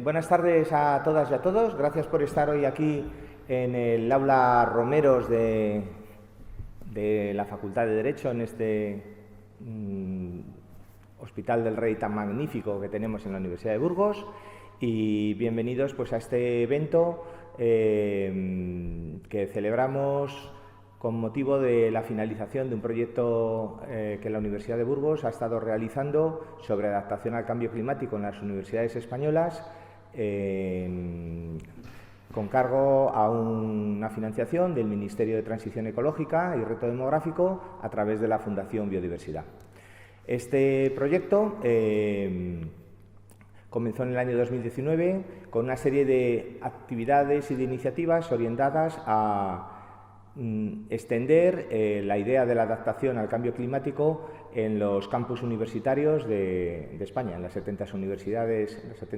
Buenas tardes a todas y a todos. Gracias por estar hoy aquí en el aula Romeros de la Facultad de Derecho, en este Hospital del Rey tan magnífico que tenemos en la Universidad de Burgos. Y bienvenidos pues, a este evento que celebramos con motivo de la finalización de un proyecto que la Universidad de Burgos ha estado realizando sobre adaptación al cambio climático en las universidades españolas, con cargo a una financiación del Ministerio de Transición Ecológica y Reto Demográfico a través de la Fundación Biodiversidad. Este proyecto comenzó en el año 2019 con una serie de actividades y de iniciativas orientadas a extender la idea de la adaptación al cambio climático en los campus universitarios de España, en las 70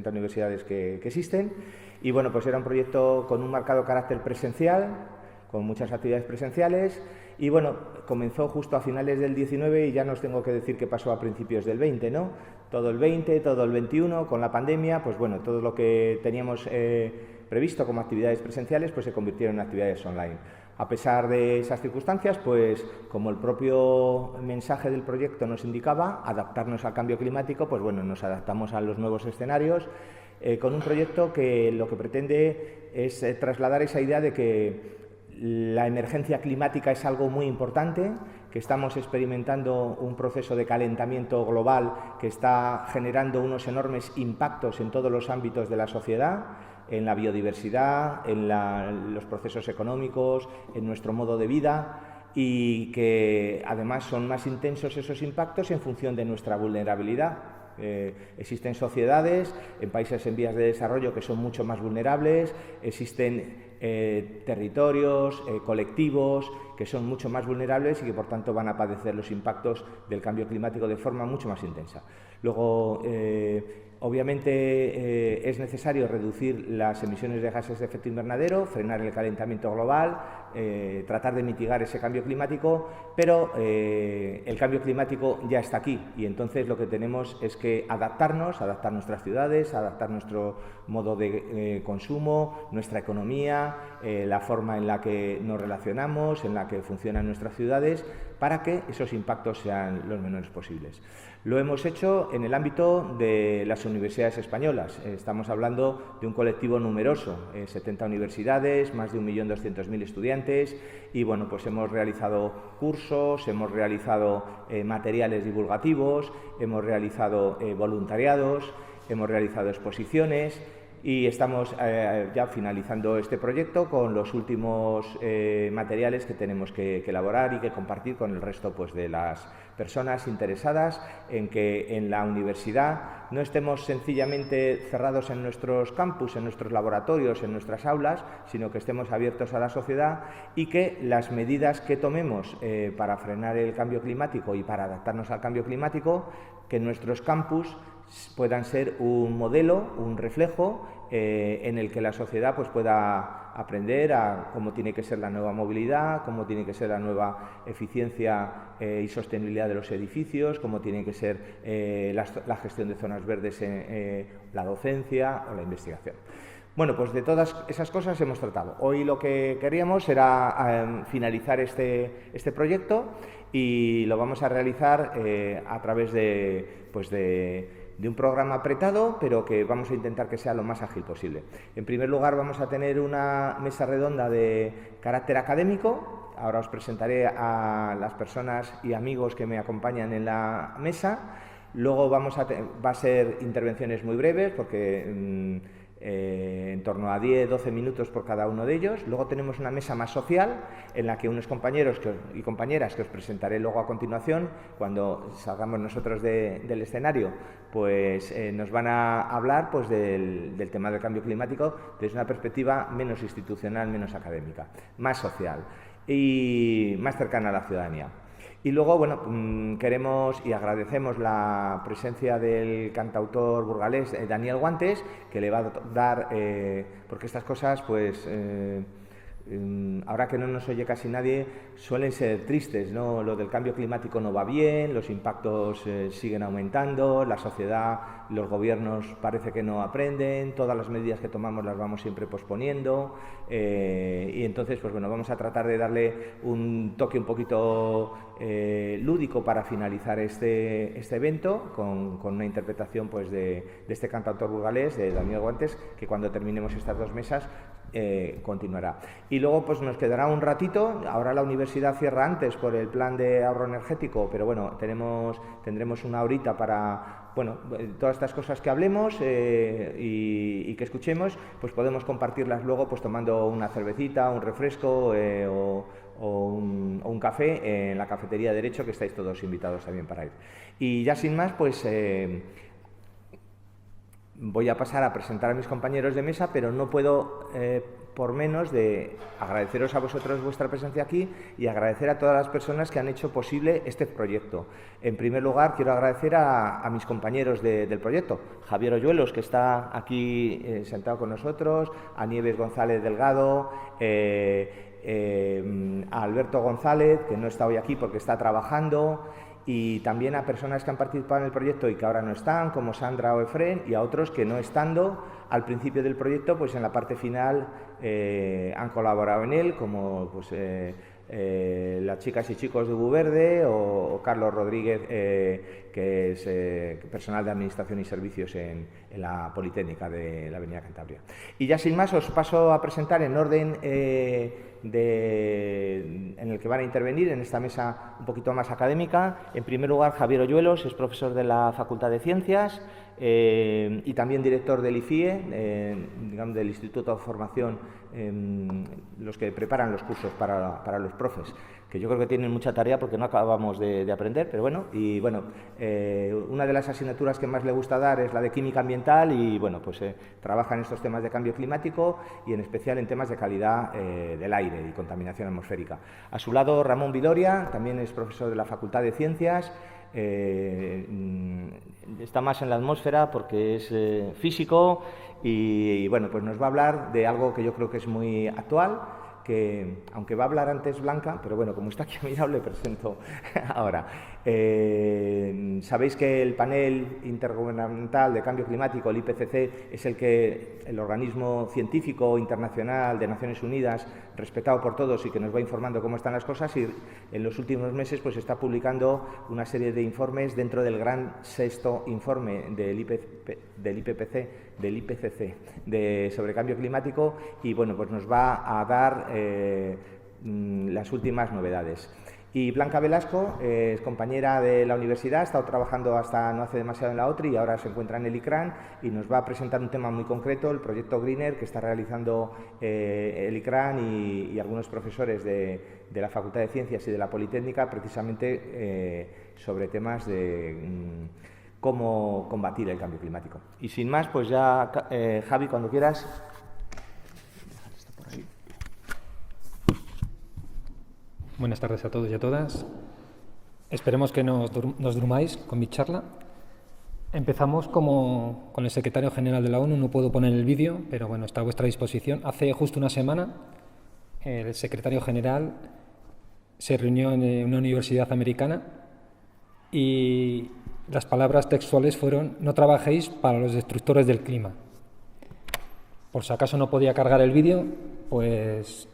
universidades que existen. Y bueno, pues era un proyecto con un marcado carácter presencial, con muchas actividades presenciales, y bueno, comenzó justo a finales del 19 y ya no os tengo que decir qué pasó a principios del 20, ¿no? Todo el 20, todo el 21, con la pandemia, pues bueno, todo lo que teníamos previsto como actividades presenciales, pues se convirtieron en actividades online. A pesar de esas circunstancias, pues como el propio mensaje del proyecto nos indicaba, adaptarnos al cambio climático, pues bueno, nos adaptamos a los nuevos escenarios con un proyecto que lo que pretende es trasladar esa idea de que la emergencia climática es algo muy importante, que estamos experimentando un proceso de calentamiento global que está generando unos enormes impactos en todos los ámbitos de la sociedad, en la biodiversidad, en los procesos económicos, en nuestro modo de vida, y que además son más intensos esos impactos en función de nuestra vulnerabilidad. Existen sociedades en países en vías de desarrollo que son mucho más vulnerables, existen territorios, colectivos que son mucho más vulnerables y que por tanto van a padecer los impactos del cambio climático de forma mucho más intensa. Luego, obviamente es necesario reducir las emisiones de gases de efecto invernadero, frenar el calentamiento global, tratar de mitigar ese cambio climático, pero el cambio climático ya está aquí y entonces lo que tenemos es que adaptar nuestras ciudades, adaptar nuestro modo de consumo, nuestra economía, la forma en la que nos relacionamos, en la que funcionan nuestras ciudades, para que esos impactos sean los menores posibles. Lo hemos hecho en el ámbito de las universidades españolas. Estamos hablando de un colectivo numeroso, 70 universidades, más de 1.200.000 estudiantes, y bueno, pues hemos realizado cursos, hemos realizado materiales divulgativos, hemos realizado voluntariados, hemos realizado exposiciones. Y estamos ya finalizando este proyecto con los últimos materiales que tenemos que elaborar y que compartir con el resto pues, de las personas interesadas en que en la universidad no estemos sencillamente cerrados en nuestros campus, en nuestros laboratorios, en nuestras aulas, sino que estemos abiertos a la sociedad y que las medidas que tomemos para frenar el cambio climático y para adaptarnos al cambio climático, que nuestros campus puedan ser un modelo, un reflejo en el que la sociedad pues, pueda aprender a cómo tiene que ser la nueva movilidad, cómo tiene que ser la nueva eficiencia y sostenibilidad de los edificios, cómo tiene que ser la gestión de zonas verdes, la docencia o la investigación. Bueno, pues de todas esas cosas hemos tratado. Hoy lo que queríamos era finalizar este proyecto y lo vamos a realizar a través de un programa apretado, pero que vamos a intentar que sea lo más ágil posible. En primer lugar, vamos a tener una mesa redonda de carácter académico. Ahora os presentaré a las personas y amigos que me acompañan en la mesa. Luego va a ser intervenciones muy breves, porque en torno a 10-12 minutos por cada uno de ellos. Luego tenemos una mesa más social en la que unos compañeros y compañeras que os presentaré luego a continuación, cuando salgamos nosotros del escenario, pues nos van a hablar pues, del tema del cambio climático desde una perspectiva menos institucional, menos académica, más social y más cercana a la ciudadanía. Y luego, bueno, queremos y agradecemos la presencia del cantautor burgalés Daniel Guantes, que le va a dar, porque estas cosas, pues, ahora que no nos oye casi nadie, suelen ser tristes, ¿no? Lo del cambio climático no va bien, los impactos siguen aumentando, la sociedad, los gobiernos parece que no aprenden, todas las medidas que tomamos las vamos siempre posponiendo, y entonces, pues bueno, vamos a tratar de darle un toque un poquito lúdico para finalizar este evento con una interpretación pues de este cantautor burgalés, de Daniel Guantes, que cuando terminemos estas dos mesas continuará. Y luego pues nos quedará un ratito. Ahora la universidad cierra antes por el plan de ahorro energético, pero bueno, tendremos una horita para, bueno, todas estas cosas que hablemos y que escuchemos, pues podemos compartirlas luego pues tomando una cervecita, un refresco o un café en la cafetería de Derecho, que estáis todos invitados también para ir. Y ya sin más, pues voy a pasar a presentar a mis compañeros de mesa, pero no puedo por menos de agradeceros a vosotros vuestra presencia aquí y agradecer a todas las personas que han hecho posible este proyecto. En primer lugar, quiero agradecer a mis compañeros del proyecto, Javier Oyuelos, que está aquí sentado con nosotros, a Nieves González Delgado, a Alberto González, que no está hoy aquí porque está trabajando, y también a personas que han participado en el proyecto y que ahora no están, como Sandra o Efrén, y a otros que no estando al principio del proyecto, pues en la parte final han colaborado en él, como pues, las chicas y chicos de Ubu Verde o Carlos Rodríguez, que es personal de Administración y Servicios en la Politécnica de la Avenida Cantabria. Y ya sin más os paso a presentar en orden en el que van a intervenir en esta mesa un poquito más académica. En primer lugar, Javier Oyuelos es profesor de la Facultad de Ciencias y también director del IFIE, digamos, del Instituto de Formación, los que preparan los cursos para los profes, que yo creo que tienen mucha tarea porque no acabamos de aprender, pero bueno, y bueno, una de las asignaturas que más le gusta dar es la de química ambiental y bueno, pues trabaja en estos temas de cambio climático y en especial en temas de calidad del aire y contaminación atmosférica. A su lado, Ramón Vidoria, también es profesor de la Facultad de Ciencias, está más en la atmósfera porque es físico y bueno, pues nos va a hablar de algo que yo creo que es muy actual, que aunque va a hablar antes Blanca, pero bueno, como está aquí a mi lado le presento ahora. Sabéis que el panel intergubernamental de cambio climático, el IPCC, es el organismo científico internacional de Naciones Unidas, respetado por todos y que nos va informando cómo están las cosas, y en los últimos meses pues está publicando una serie de informes dentro del gran sexto informe del IPCC sobre cambio climático, y bueno, pues nos va a dar las últimas novedades. Y Blanca Velasco es compañera de la universidad, ha estado trabajando hasta no hace demasiado en la OTRI y ahora se encuentra en el ICRAN y nos va a presentar un tema muy concreto, el proyecto Greener, que está realizando el ICRAN y algunos profesores de la Facultad de Ciencias y de la Politécnica, precisamente sobre temas de cómo combatir el cambio climático. Y sin más, pues ya, Javi, cuando quieras. Buenas tardes a todos y a todas. Esperemos que nos durmáis con mi charla. Empezamos como con el secretario general de la ONU. No puedo poner el vídeo, pero bueno, está a vuestra disposición. Hace justo una semana el secretario general se reunió en una universidad americana y las palabras textuales fueron: no trabajéis para los destructores del clima. Por si acaso no podía cargar el vídeo, pues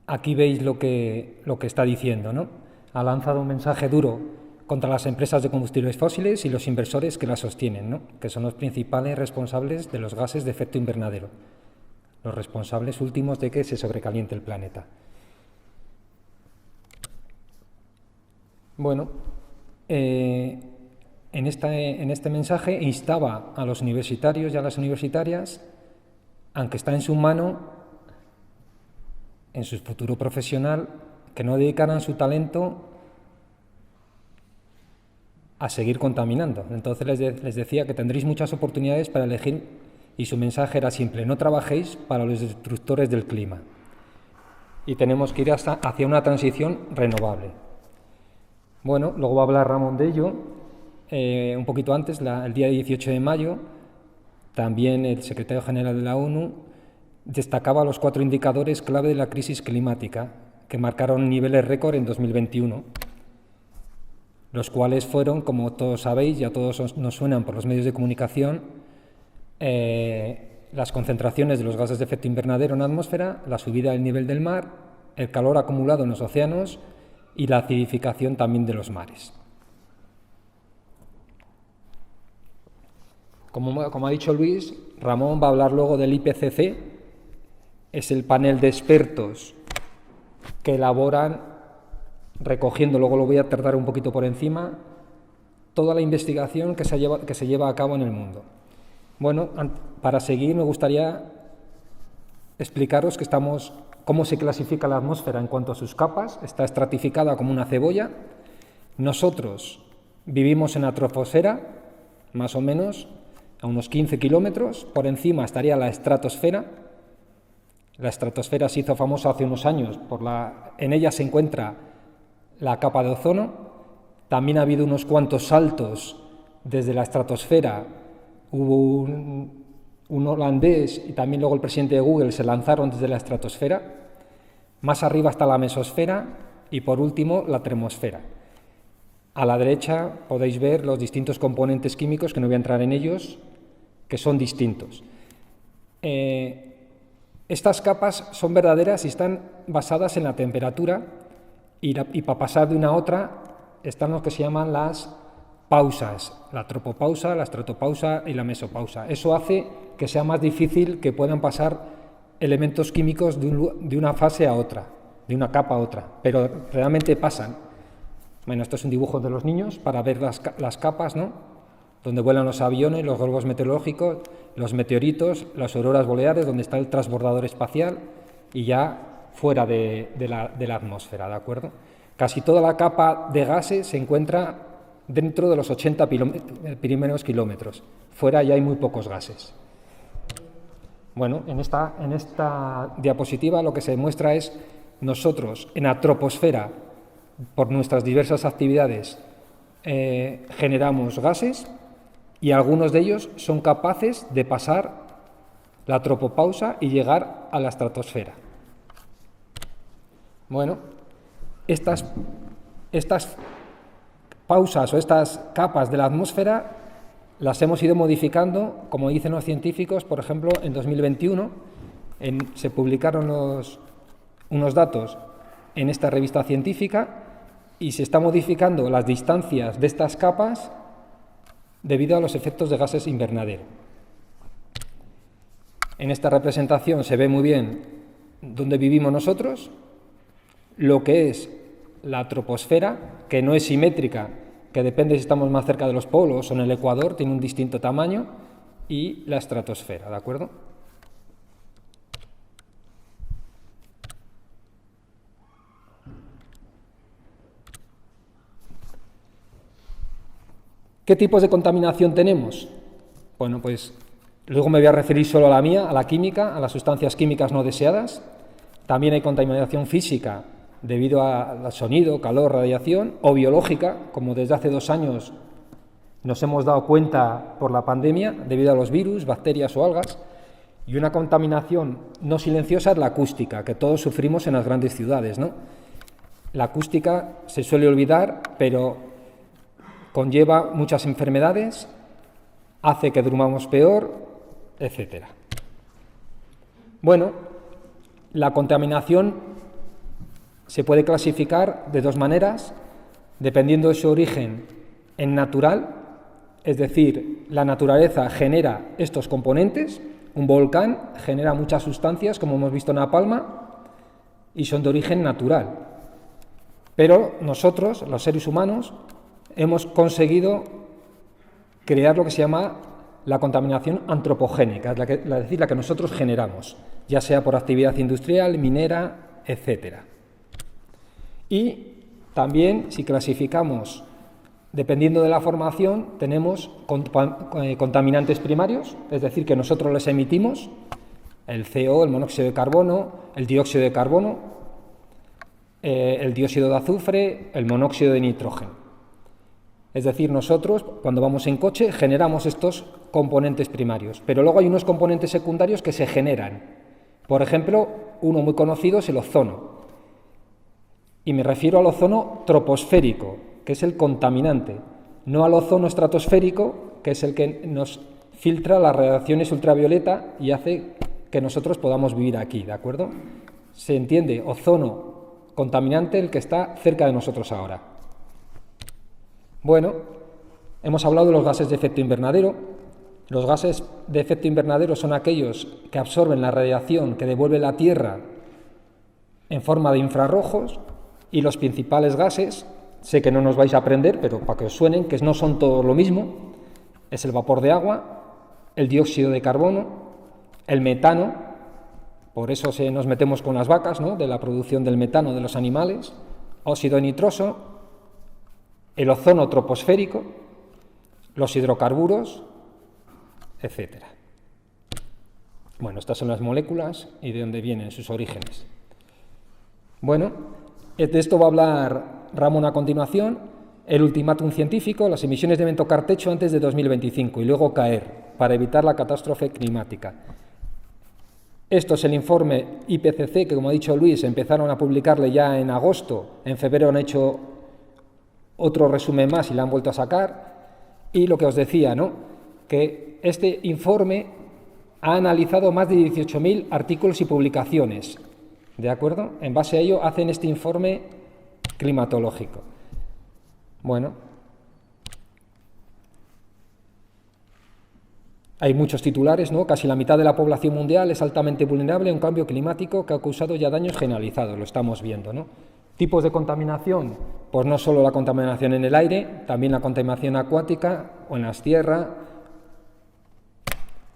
aquí veis lo que está diciendo, ¿no? Ha lanzado un mensaje duro contra las empresas de combustibles fósiles y los inversores que las sostienen, ¿no? Que son los principales responsables de los gases de efecto invernadero, los responsables últimos de que se sobrecaliente el planeta. Bueno, en este mensaje instaba a los universitarios y a las universitarias, aunque está en su mano, en su futuro profesional, que no dedicaran su talento a seguir contaminando. Entonces les decía que tendréis muchas oportunidades para elegir, y su mensaje era simple: no trabajéis para los destructores del clima. Y tenemos que ir hacia una transición renovable. Bueno, luego va a hablar Ramón de ello. Un poquito antes, el día 18 de mayo, también el secretario general de la ONU destacaba los 4 indicadores clave de la crisis climática, que marcaron niveles récord en 2021, los cuales fueron, como todos sabéis, ya todos nos suenan por los medios de comunicación, las concentraciones de los gases de efecto invernadero en la atmósfera, la subida del nivel del mar, el calor acumulado en los océanos y la acidificación también de los mares. Como ha dicho Luis, Ramón va a hablar luego del IPCC, es el panel de expertos que elaboran, recogiendo, luego lo voy a tratar un poquito por encima, toda la investigación que se lleva a cabo en el mundo. Bueno, para seguir me gustaría explicaros cómo se clasifica la atmósfera en cuanto a sus capas. Está estratificada como una cebolla. Nosotros vivimos en la troposfera, más o menos, a unos 15 kilómetros. Por encima estaría la estratosfera. La estratosfera se hizo famosa hace unos años. En ella se encuentra la capa de ozono. También ha habido unos cuantos saltos desde la estratosfera. Hubo un holandés y también luego el presidente de Google se lanzaron desde la estratosfera. Más arriba está la mesosfera y por último la termosfera. A la derecha podéis ver los distintos componentes químicos, que no voy a entrar en ellos, que son distintos. Estas capas son verdaderas y están basadas en la temperatura y para pasar de una a otra están lo que se llaman las pausas, la tropopausa, la estratopausa y la mesopausa. Eso hace que sea más difícil que puedan pasar elementos químicos de una fase a otra, de una capa a otra, pero realmente pasan. Bueno, esto es un dibujo de los niños para ver las capas, ¿no? Donde vuelan los aviones, los globos meteorológicos, los meteoritos, las auroras boreales, donde está el transbordador espacial y ya fuera de la atmósfera, ¿de acuerdo? Casi toda la capa de gases se encuentra dentro de los 80 primeros kilómetros. Fuera ya hay muy pocos gases. Bueno, en esta diapositiva lo que se muestra es nosotros en la troposfera, por nuestras diversas actividades, generamos gases y algunos de ellos son capaces de pasar la tropopausa y llegar a la estratosfera. Bueno, estas pausas o estas capas de la atmósfera las hemos ido modificando, como dicen los científicos. Por ejemplo, en 2021 se publicaron unos datos en esta revista científica y se está modificando las distancias de estas capas debido a los efectos de gases invernadero. En esta representación se ve muy bien dónde vivimos nosotros, lo que es la troposfera, que no es simétrica, que depende si estamos más cerca de los polos o en el ecuador, tiene un distinto tamaño, y la estratosfera, ¿de acuerdo? ¿Qué tipos de contaminación tenemos? Bueno, pues luego me voy a referir solo a la mía, a la química, a las sustancias químicas no deseadas. También hay contaminación física debido al sonido, calor, radiación, o biológica, como desde hace 2 años nos hemos dado cuenta por la pandemia, debido a los virus, bacterias o algas. Y una contaminación no silenciosa es la acústica, que todos sufrimos en las grandes ciudades, ¿no? La acústica se suele olvidar, pero conlleva muchas enfermedades, hace que durmamos peor, etc. Bueno, la contaminación se puede clasificar de 2 maneras, dependiendo de su origen en natural, es decir, la naturaleza genera estos componentes, un volcán genera muchas sustancias, como hemos visto en La Palma, y son de origen natural. Pero nosotros, los seres humanos, hemos conseguido crear lo que se llama la contaminación antropogénica, es decir, la que nosotros generamos, ya sea por actividad industrial, minera, etc. Y también, si clasificamos, dependiendo de la formación, tenemos contaminantes primarios, es decir, que nosotros les emitimos, el CO, el monóxido de carbono, el dióxido de carbono, el dióxido de azufre, el monóxido de nitrógeno. Es decir, nosotros, cuando vamos en coche, generamos estos componentes primarios, pero luego hay unos componentes secundarios que se generan, Por ejemplo, uno muy conocido es el ozono. Y me refiero al ozono troposférico, que es el contaminante, no al ozono estratosférico, que es el que nos filtra las radiaciones ultravioleta y hace que nosotros podamos vivir aquí, ¿de acuerdo? Se entiende, ozono contaminante, el que está cerca de nosotros ahora. Bueno, hemos hablado de los gases de efecto invernadero. Los gases de efecto invernadero son aquellos que absorben la radiación que devuelve la Tierra en forma de infrarrojos, y los principales gases, sé que no nos vais a aprender, pero para que os suenen, que no son todos lo mismo, es el vapor de agua, el dióxido de carbono, el metano, por eso nos metemos con las vacas, ¿no?, de la producción del metano de los animales, óxido nitroso, el ozono troposférico, los hidrocarburos, etc. Bueno, estas son las moléculas y de dónde vienen sus orígenes. Bueno, de esto va a hablar Ramón a continuación, el ultimátum científico, las emisiones deben tocar techo antes de 2025 y luego caer para evitar la catástrofe climática. Esto es el informe IPCC que, como ha dicho Luis, empezaron a publicarle ya en agosto, en febrero han hecho otro resumen más y la han vuelto a sacar, y lo que os decía, ¿no?, que este informe ha analizado más de 18.000 artículos y publicaciones, ¿de acuerdo? En base a ello hacen este informe climatológico. Bueno, hay muchos titulares, ¿no? Casi la mitad de la población mundial es altamente vulnerable a un cambio climático que ha causado ya daños generalizados, lo estamos viendo, ¿no? Tipos de contaminación, pues no solo la contaminación en el aire, también la contaminación acuática o en las tierras,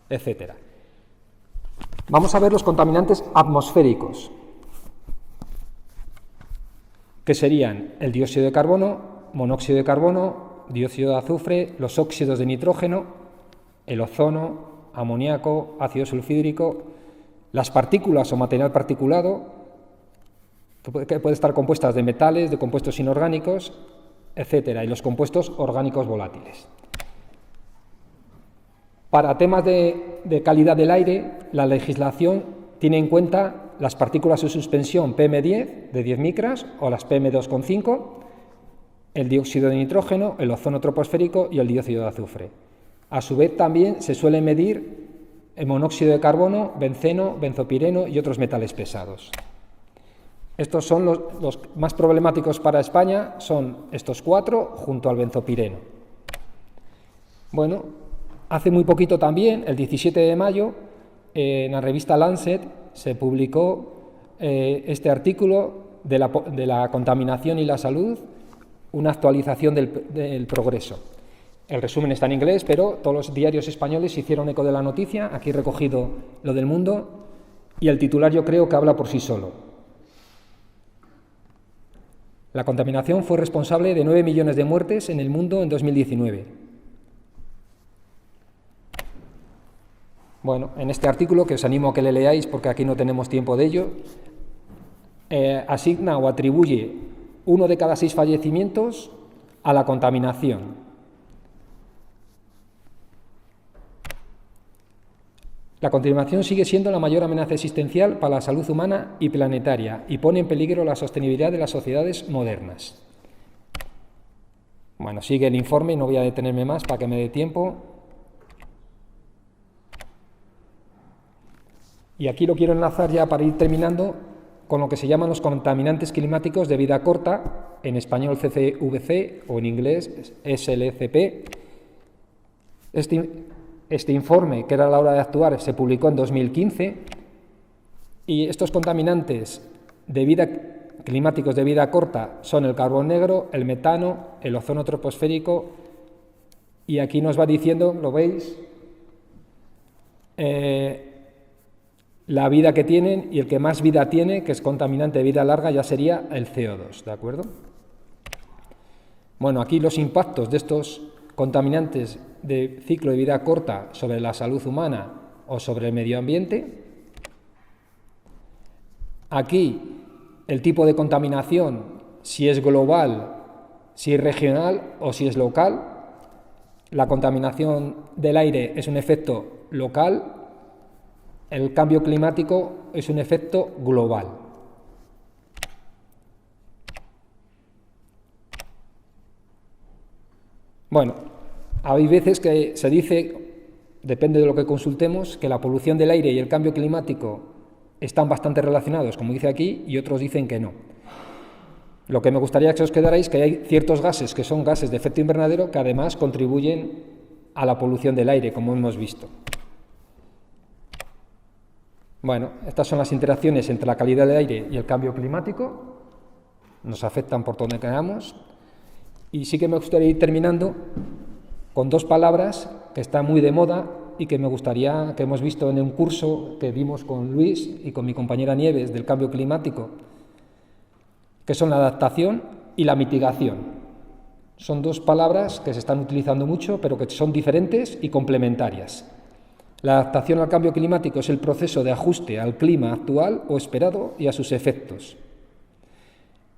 etcétera. Vamos a ver los contaminantes atmosféricos, que serían el dióxido de carbono, monóxido de carbono, dióxido de azufre, los óxidos de nitrógeno, el ozono, amoníaco, ácido sulfúrico, las partículas o material particulado, que puede estar compuestas de metales, de compuestos inorgánicos, etcétera, y los compuestos orgánicos volátiles. Para temas de calidad del aire, la legislación tiene en cuenta las partículas en suspensión PM10 de 10 micras o las PM2,5, el dióxido de nitrógeno, el ozono troposférico y el dióxido de azufre. A su vez también se suele medir el monóxido de carbono, benceno, benzopireno y otros metales pesados. Estos son los más problemáticos para España, son estos 4 junto al benzopireno. Bueno, hace muy poquito también, el 17 de mayo, en la revista Lancet se publicó este artículo de la contaminación y la salud, una actualización del progreso. El resumen está en inglés, pero todos los diarios españoles hicieron eco de la noticia, aquí he recogido lo del Mundo, y el titular yo creo que habla por sí solo. La contaminación fue responsable de 9 millones de muertes en el mundo en 2019. Bueno, en este artículo, que os animo a que le leáis porque aquí no tenemos tiempo de ello, asigna o atribuye 1 de cada 6 fallecimientos a la contaminación. La contaminación sigue siendo la mayor amenaza existencial para la salud humana y planetaria y pone en peligro la sostenibilidad de las sociedades modernas. Bueno, sigue el informe, no voy a detenerme más para que me dé tiempo. Y aquí lo quiero enlazar ya para ir terminando con lo que se llaman los contaminantes climáticos de vida corta, en español CCVC o en inglés SLCP. Este informe, que era la hora de actuar, se publicó en 2015 y estos contaminantes climáticos de vida corta son el carbón negro, el metano, el ozono troposférico y aquí nos va diciendo, ¿lo veis? La vida que tienen y el que más vida tiene, que es contaminante de vida larga, ya sería el CO2, ¿de acuerdo? Bueno, aquí los impactos de estos contaminantes de ciclo de vida corta sobre la salud humana o sobre el medio ambiente. Aquí el tipo de contaminación, si es global, si es regional o si es local. La contaminación del aire es un efecto local el cambio climático es un efecto global. Bueno, hay veces que se dice, depende de lo que consultemos, que la polución del aire y el cambio climático están bastante relacionados, como dice aquí, y otros dicen que no. Lo que me gustaría que os quedarais es que hay ciertos gases que son gases de efecto invernadero que además contribuyen a la polución del aire, como hemos visto. Bueno, estas son las interacciones entre la calidad del aire y el cambio climático. Nos afectan por donde queramos. Y sí que me gustaría ir terminando con dos palabras que están muy de moda y que me gustaría, que hemos visto en un curso que dimos con Luis y con mi compañera Nieves del cambio climático, que son la adaptación y la mitigación. Son dos palabras que se están utilizando mucho, pero que son diferentes y complementarias. La adaptación al cambio climático es el proceso de ajuste al clima actual o esperado y a sus efectos.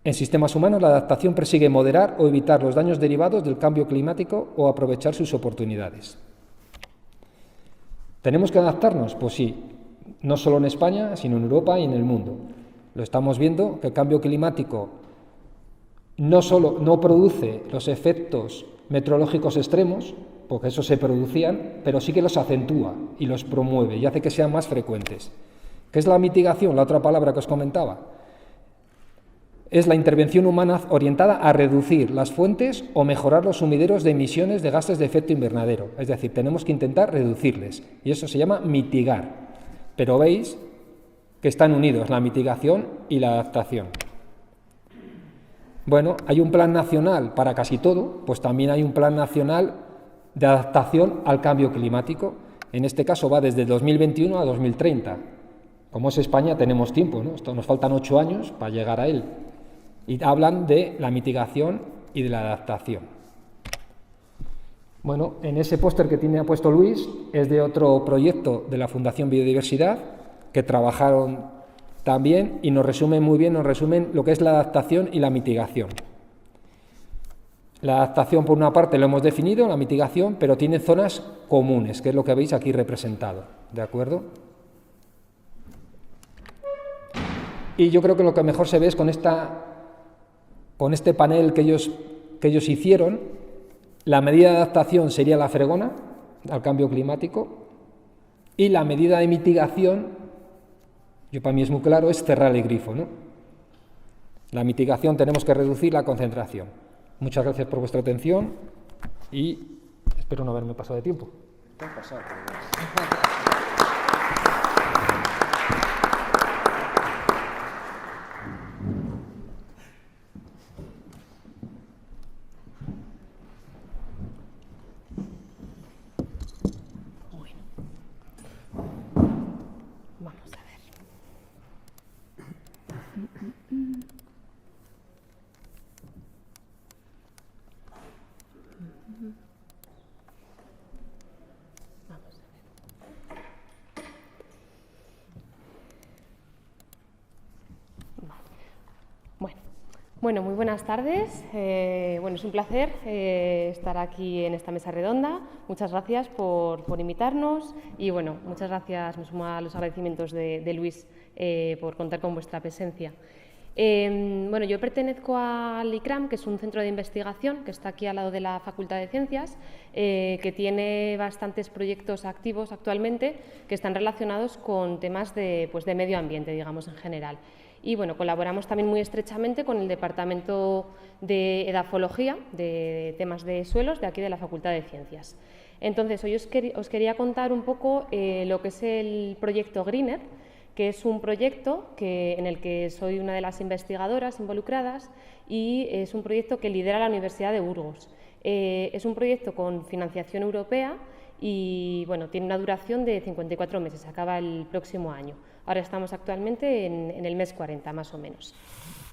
En sistemas humanos, la adaptación persigue moderar o evitar los daños derivados del cambio climático o aprovechar sus oportunidades. ¿Tenemos que adaptarnos? Pues sí, no solo en España, sino en Europa y en el mundo. Lo estamos viendo, que el cambio climático no produce los efectos meteorológicos extremos, porque esos se producían, pero sí que los acentúa y los promueve y hace que sean más frecuentes. ¿Qué es la mitigación? La otra palabra que os comentaba. Es la intervención humana orientada a reducir las fuentes o mejorar los sumideros de emisiones de gases de efecto invernadero. Es decir, tenemos que intentar reducirles y eso se llama mitigar. Pero veis que están unidos la mitigación y la adaptación. Bueno, hay un plan nacional para casi todo, pues también hay un plan nacional de adaptación al cambio climático. En este caso va desde 2021 a 2030. Como es España tenemos tiempo, ¿no? Nos faltan 8 años para llegar a él. Y hablan de la mitigación y de la adaptación. Bueno, en ese póster que ha puesto Luis es de otro proyecto de la Fundación Biodiversidad que trabajaron también y nos resumen muy bien, nos resumen lo que es la adaptación y la mitigación. La adaptación, por una parte, lo hemos definido, la mitigación, pero tiene zonas comunes, que es lo que veis aquí representado, ¿de acuerdo? Y yo creo que lo que mejor se ve es con este panel que ellos hicieron. La medida de adaptación sería la fregona al cambio climático y la medida de mitigación, para mí es muy claro, es cerrar el grifo, ¿no? La mitigación tenemos que reducir la concentración. Muchas gracias por vuestra atención y espero no haberme pasado de tiempo. ¿Te has pasado? Bueno, muy buenas tardes. Es un placer estar aquí en esta mesa redonda. Muchas gracias por invitarnos y muchas gracias, me sumo a los agradecimientos de Luis por contar con vuestra presencia. Yo pertenezco al ICRAM, que es un centro de investigación que está aquí al lado de la Facultad de Ciencias, que tiene bastantes proyectos activos actualmente que están relacionados con temas de medio ambiente, digamos, en general. Y colaboramos también muy estrechamente con el Departamento de Edafología, de temas de suelos, de aquí de la Facultad de Ciencias. Entonces, hoy os quería contar un poco lo que es el proyecto Greener, que es un proyecto en el que soy una de las investigadoras involucradas y es un proyecto que lidera la Universidad de Burgos. Es un proyecto con financiación europea y tiene una duración de 54 meses, acaba el próximo año. Ahora estamos actualmente en el mes 40, más o menos.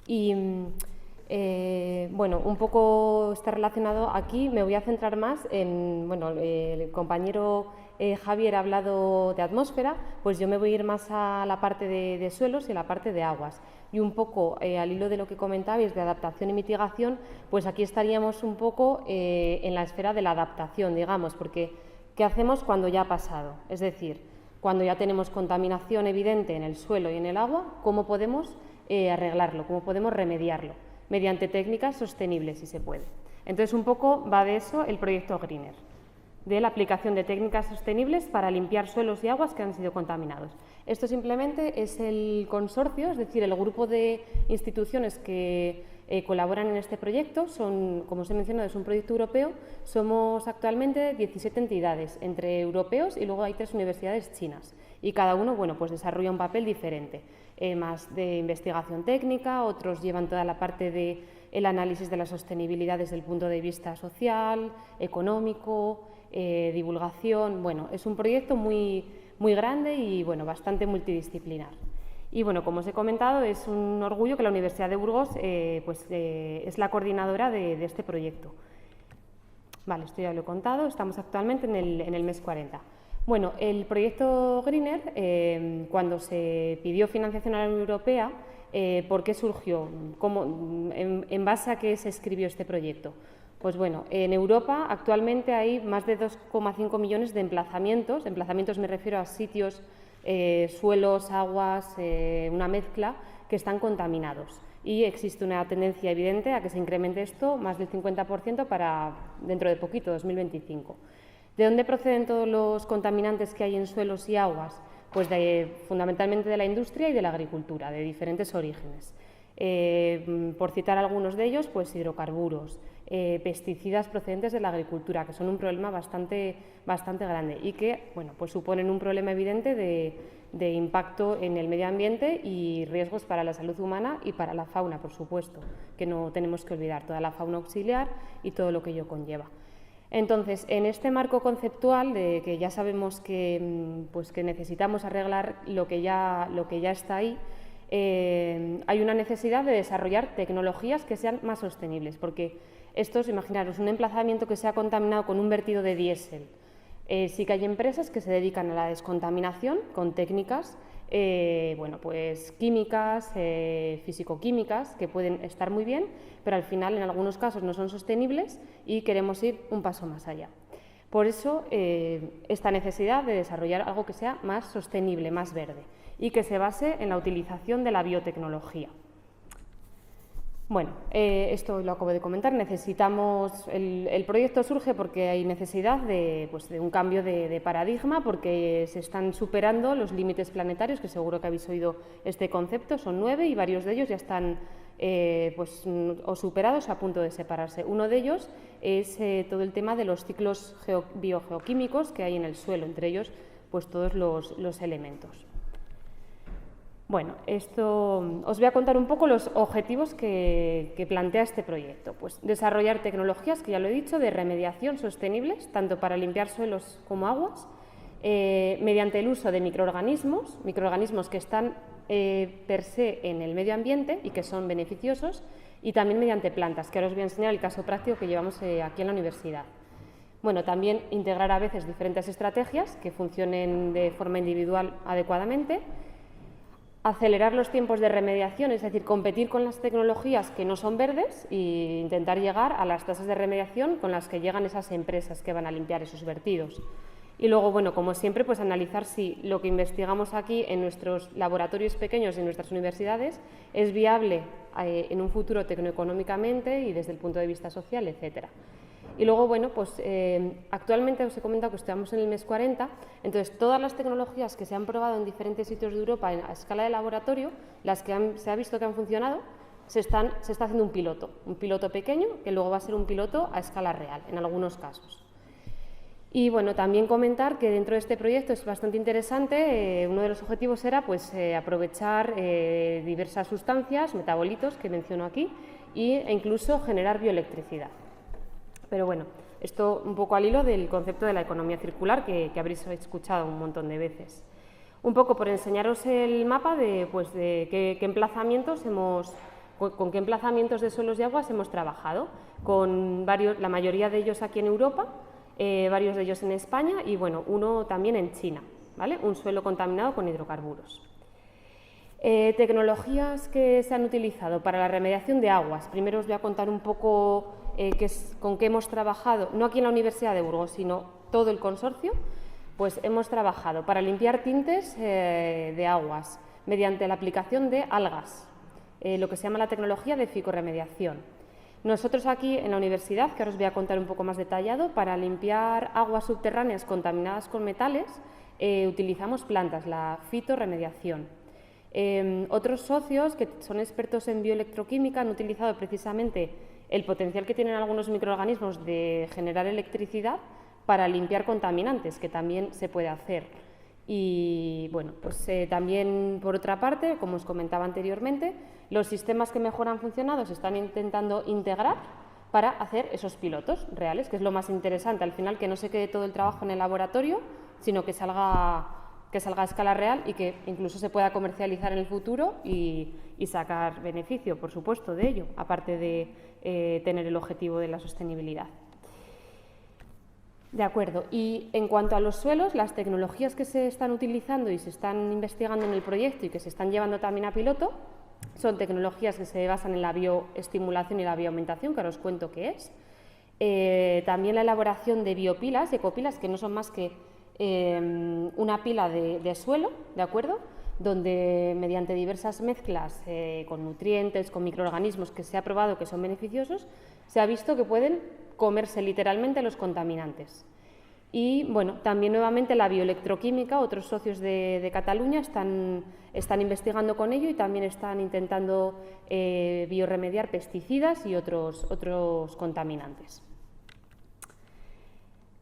Y un poco está relacionado aquí, me voy a centrar más en, el compañero Javier ha hablado de atmósfera, pues yo me voy a ir más a la parte de suelos y a la parte de aguas. Y un poco al hilo de lo que comentabais de adaptación y mitigación, pues aquí estaríamos un poco en la esfera de la adaptación, digamos, porque ¿qué hacemos cuando ya ha pasado? Es decir, Cuando ya tenemos contaminación evidente en el suelo y en el agua, ¿cómo podemos arreglarlo? ¿Cómo podemos remediarlo? Mediante técnicas sostenibles, si se puede. Entonces, un poco va de eso el proyecto Greener, de la aplicación de técnicas sostenibles para limpiar suelos y aguas que han sido contaminados. Esto simplemente es el consorcio, es decir, el grupo de instituciones que colaboran en este proyecto. Son, como os he mencionado, es un proyecto europeo. Somos actualmente 17 entidades, entre europeos y luego hay 3 universidades chinas. Y cada uno, bueno, pues desarrolla un papel diferente, más de investigación técnica, otros llevan toda la parte de el análisis de la sostenibilidad desde el punto de vista social, económico, divulgación. Bueno, es un proyecto muy grande y bueno, bastante multidisciplinar. Y bueno, como os he comentado, es un orgullo que la Universidad de Burgos es la coordinadora de este proyecto. Vale, esto ya lo he contado, estamos actualmente en el mes 40. Bueno, el proyecto Greener, cuando se pidió financiación a la Unión Europea, ¿por qué surgió? ¿En base a qué se escribió este proyecto? Pues bueno, en Europa actualmente hay más de 2,5 millones de emplazamientos. Emplazamientos me refiero a sitios, suelos, aguas, una mezcla, que están contaminados. Y existe una tendencia evidente a que se incremente esto más del 50% para dentro de poquito, 2025. ¿De dónde proceden todos los contaminantes que hay en suelos y aguas? Pues fundamentalmente de la industria y de la agricultura, de diferentes orígenes. Por citar algunos de ellos, pues hidrocarburos, pesticidas procedentes de la agricultura, que son un problema bastante grande y que, bueno, pues suponen un problema evidente de impacto en el medio ambiente y riesgos para la salud humana y para la fauna, por supuesto, que no tenemos que olvidar, toda la fauna auxiliar y todo lo que ello conlleva. Entonces, en este marco conceptual de que ya sabemos que necesitamos arreglar lo que ya está ahí, hay una necesidad de desarrollar tecnologías que sean más sostenibles, porque imaginaros, un emplazamiento que sea contaminado con un vertido de diésel. Sí que hay empresas que se dedican a la descontaminación con técnicas pues químicas, físico-químicas, que pueden estar muy bien, pero al final en algunos casos no son sostenibles y queremos ir un paso más allá. Por eso, esta necesidad de desarrollar algo que sea más sostenible, más verde y que se base en la utilización de la biotecnología. Bueno, esto lo acabo de comentar. El proyecto surge porque hay necesidad de un cambio de paradigma, porque se están superando los límites planetarios, que seguro que habéis oído este concepto, son 9 y varios de ellos ya están o superados o a punto de separarse. Uno de ellos es todo el tema de los ciclos biogeoquímicos que hay en el suelo, entre ellos pues todos los elementos. Bueno, os voy a contar un poco los objetivos que plantea este proyecto. Pues desarrollar tecnologías, que ya lo he dicho, de remediación sostenibles, tanto para limpiar suelos como aguas, mediante el uso de microorganismos que están per se en el medio ambiente y que son beneficiosos, y también mediante plantas, que ahora os voy a enseñar el caso práctico que llevamos aquí en la universidad. Bueno, también integrar a veces diferentes estrategias que funcionen de forma individual adecuadamente. Acelerar los tiempos de remediación, es decir, competir con las tecnologías que no son verdes e intentar llegar a las tasas de remediación con las que llegan esas empresas que van a limpiar esos vertidos. Y luego, bueno, como siempre, pues analizar si lo que investigamos aquí en nuestros laboratorios pequeños y en nuestras universidades es viable en un futuro tecnoeconómicamente y desde el punto de vista social, etcétera. Y luego, bueno, pues actualmente os he comentado que estamos en el mes 40, entonces todas las tecnologías que se han probado en diferentes sitios de Europa a escala de laboratorio, las que se ha visto que han funcionado, se está haciendo un piloto pequeño, que luego va a ser un piloto a escala real, en algunos casos. Y bueno, también comentar que dentro de este proyecto es bastante interesante, uno de los objetivos era pues, aprovechar diversas sustancias, metabolitos que menciono aquí, e incluso generar bioelectricidad. Pero bueno, esto un poco al hilo del concepto de la economía circular que habréis escuchado un montón de veces. Un poco por enseñaros el mapa de qué emplazamientos con qué emplazamientos de suelos y aguas hemos trabajado, con la mayoría de ellos aquí en Europa, varios de ellos en España y bueno, uno también en China, ¿vale? Un suelo contaminado con hidrocarburos. Tecnologías que se han utilizado para la remediación de aguas. Primero os voy a contar un poco con qué hemos trabajado, no aquí en la Universidad de Burgos, sino todo el consorcio. Pues hemos trabajado para limpiar tintes de aguas mediante la aplicación de algas, lo que se llama la tecnología de ficorremediación. Nosotros aquí en la universidad, que ahora os voy a contar un poco más detallado, para limpiar aguas subterráneas contaminadas con metales, utilizamos plantas, la fitorremediación. Otros socios que son expertos en bioelectroquímica han utilizado precisamente el potencial que tienen algunos microorganismos de generar electricidad para limpiar contaminantes, que también se puede hacer. Y bueno, pues también por otra parte, como os comentaba anteriormente, los sistemas que mejor han funcionado se están intentando integrar para hacer esos pilotos reales, que es lo más interesante, al final que no se quede todo el trabajo en el laboratorio, sino que salga a escala real y que incluso se pueda comercializar en el futuro y sacar beneficio, por supuesto, de ello, aparte de tener el objetivo de la sostenibilidad. De acuerdo. Y en cuanto a los suelos, las tecnologías que se están utilizando y se están investigando en el proyecto y que se están llevando también a piloto son tecnologías que se basan en la bioestimulación y la bioaumentación, que ahora os cuento qué es. También la elaboración de biopilas, ecopilas, que no son más que una pila de suelo, ¿de acuerdo?, donde mediante diversas mezclas con nutrientes, con microorganismos que se ha probado que son beneficiosos, se ha visto que pueden comerse literalmente los contaminantes. Y bueno, también nuevamente la bioelectroquímica, otros socios de Cataluña están investigando con ello y también están intentando biorremediar pesticidas y otros contaminantes.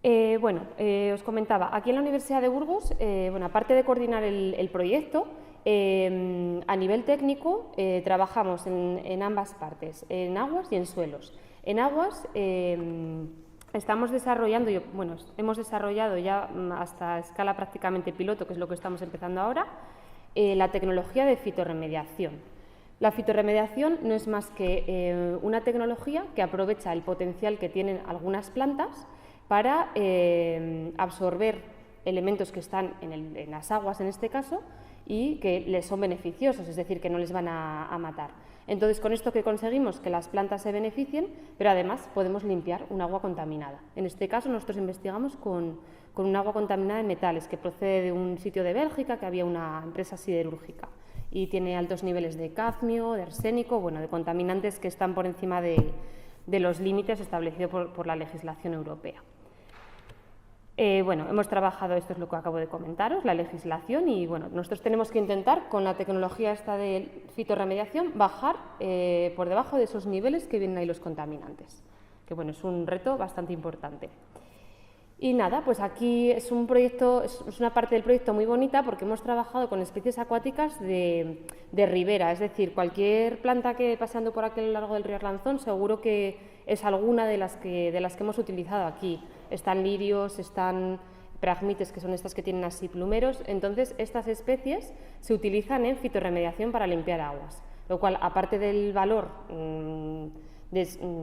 Os comentaba, aquí en la Universidad de Burgos, aparte de coordinar el proyecto, a nivel técnico trabajamos en ambas partes, en aguas y en suelos. En aguas estamos desarrollando, hemos desarrollado ya hasta escala prácticamente piloto, que es lo que estamos empezando ahora, la tecnología de fitorremediación. La fitorremediación no es más que una tecnología que aprovecha el potencial que tienen algunas plantas para absorber elementos que están en las aguas, en este caso, y que les son beneficiosos, es decir, que no les van a matar. Entonces, con esto que conseguimos que las plantas se beneficien, pero además podemos limpiar un agua contaminada. En este caso, nosotros investigamos con un agua contaminada de metales, que procede de un sitio de Bélgica, que había una empresa siderúrgica, y tiene altos niveles de cadmio, de arsénico, de contaminantes que están por encima de los límites establecidos por la legislación europea. Hemos trabajado, esto es lo que acabo de comentaros, la legislación, y nosotros tenemos que intentar, con la tecnología esta de fitorremediación, bajar por debajo de esos niveles que vienen ahí los contaminantes, que es un reto bastante importante. Y nada, pues aquí es un proyecto, es una parte del proyecto muy bonita porque hemos trabajado con especies acuáticas de ribera, es decir, cualquier planta que paseando por aquí a lo largo del río Arlanzón seguro que es alguna de las que hemos utilizado aquí. Están lirios, están pragmites, que son estas que tienen así plumeros. Entonces, estas especies se utilizan en fitorremediación para limpiar aguas, lo cual, aparte del valor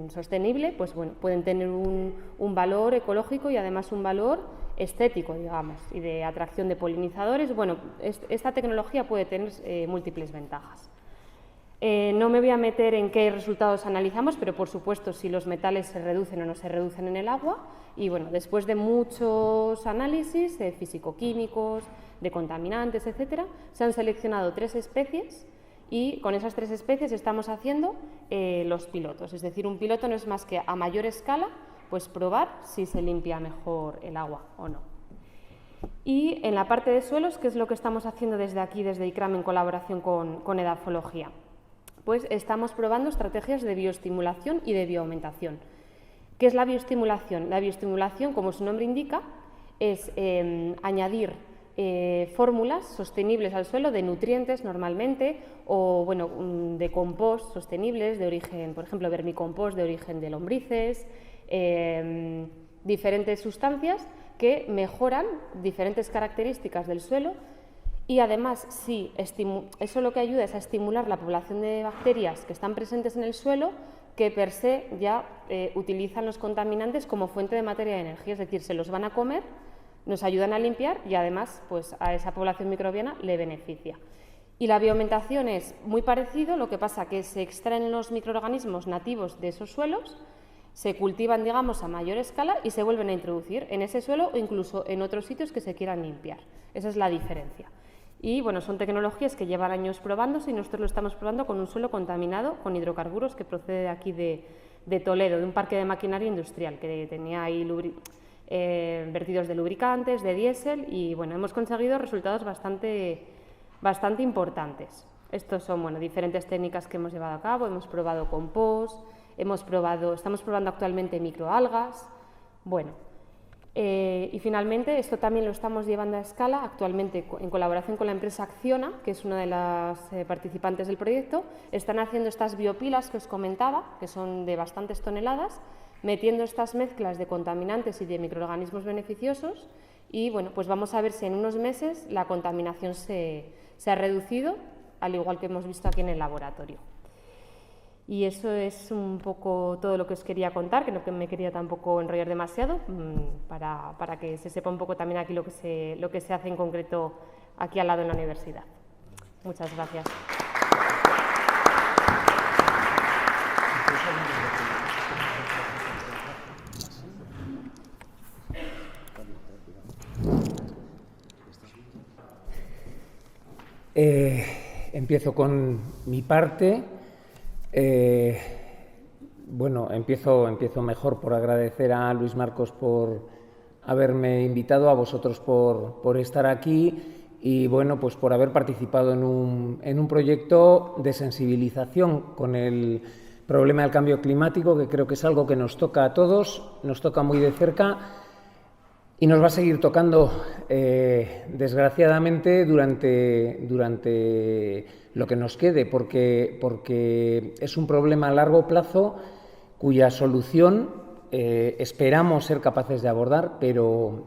sostenible, pueden tener un valor ecológico y además un valor estético, digamos, y de atracción de polinizadores. Esta tecnología puede tener múltiples ventajas. No me voy a meter en qué resultados analizamos, pero por supuesto si los metales se reducen o no se reducen en el agua. Y después de muchos análisis físico-químicos, de contaminantes, etcétera, se han seleccionado 3 especies y con esas 3 especies estamos haciendo los pilotos. Es decir, un piloto no es más que a mayor escala probar si se limpia mejor el agua o no. Y en la parte de suelos, ¿qué es lo que estamos haciendo desde aquí, desde ICRAM, en colaboración con Edafología? Pues estamos probando estrategias de bioestimulación y de bioaumentación. ¿Qué es la bioestimulación? La bioestimulación, como su nombre indica, es añadir fórmulas sostenibles al suelo de nutrientes normalmente o de compost sostenibles de origen, por ejemplo, vermicompost de origen de lombrices, diferentes sustancias que mejoran diferentes características del suelo. Y además, eso lo que ayuda es a estimular la población de bacterias que están presentes en el suelo, que per se ya utilizan los contaminantes como fuente de materia de energía, es decir, se los van a comer, nos ayudan a limpiar y además a esa población microbiana le beneficia. Y la bioaumentación es muy parecido, lo que pasa que se extraen los microorganismos nativos de esos suelos, se cultivan, digamos, a mayor escala y se vuelven a introducir en ese suelo o incluso en otros sitios que se quieran limpiar. Esa es la diferencia. Y bueno, son tecnologías que llevan años probándose y nosotros lo estamos probando con un suelo contaminado con hidrocarburos que procede de aquí de Toledo, de un parque de maquinaria industrial que tenía ahí vertidos de lubricantes, de diésel, y bueno, hemos conseguido resultados bastante importantes. Estos son, bueno, diferentes técnicas que hemos llevado a cabo. Hemos probado compost, estamos probando actualmente microalgas, bueno. Y finalmente, esto también lo estamos llevando a escala actualmente en colaboración con la empresa Acciona, que es una de las participantes del proyecto. Están haciendo estas biopilas que os comentaba, que son de bastantes toneladas, metiendo estas mezclas de contaminantes y de microorganismos beneficiosos, y bueno, pues vamos a ver si en unos meses la contaminación se ha reducido, al igual que hemos visto aquí en el laboratorio. Y eso es un poco todo lo que os quería contar, que no me quería tampoco enrollar demasiado, para que se sepa un poco también aquí lo que se hace en concreto aquí al lado en la universidad. Muchas gracias. Empiezo con mi parte. Bueno, empiezo mejor por agradecer a Luis Marcos por haberme invitado, a vosotros por estar aquí y bueno, pues por haber participado en un proyecto de sensibilización con el problema del cambio climático, que creo que es algo que nos toca a todos, nos toca muy de cerca y nos va a seguir tocando, desgraciadamente, durante lo que nos quede, porque es un problema a largo plazo cuya solución esperamos ser capaces de abordar, pero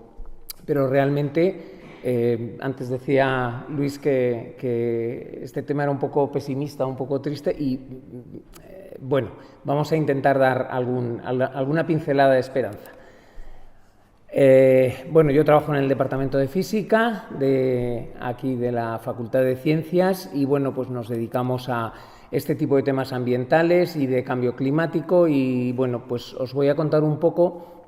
realmente, antes decía Luis que este tema era un poco pesimista, un poco triste y, bueno, vamos a intentar dar alguna pincelada de esperanza. Bueno, yo trabajo en el Departamento de Física aquí de la Facultad de Ciencias y bueno, pues nos dedicamos a este tipo de temas ambientales y de cambio climático y bueno, pues os voy a contar un poco,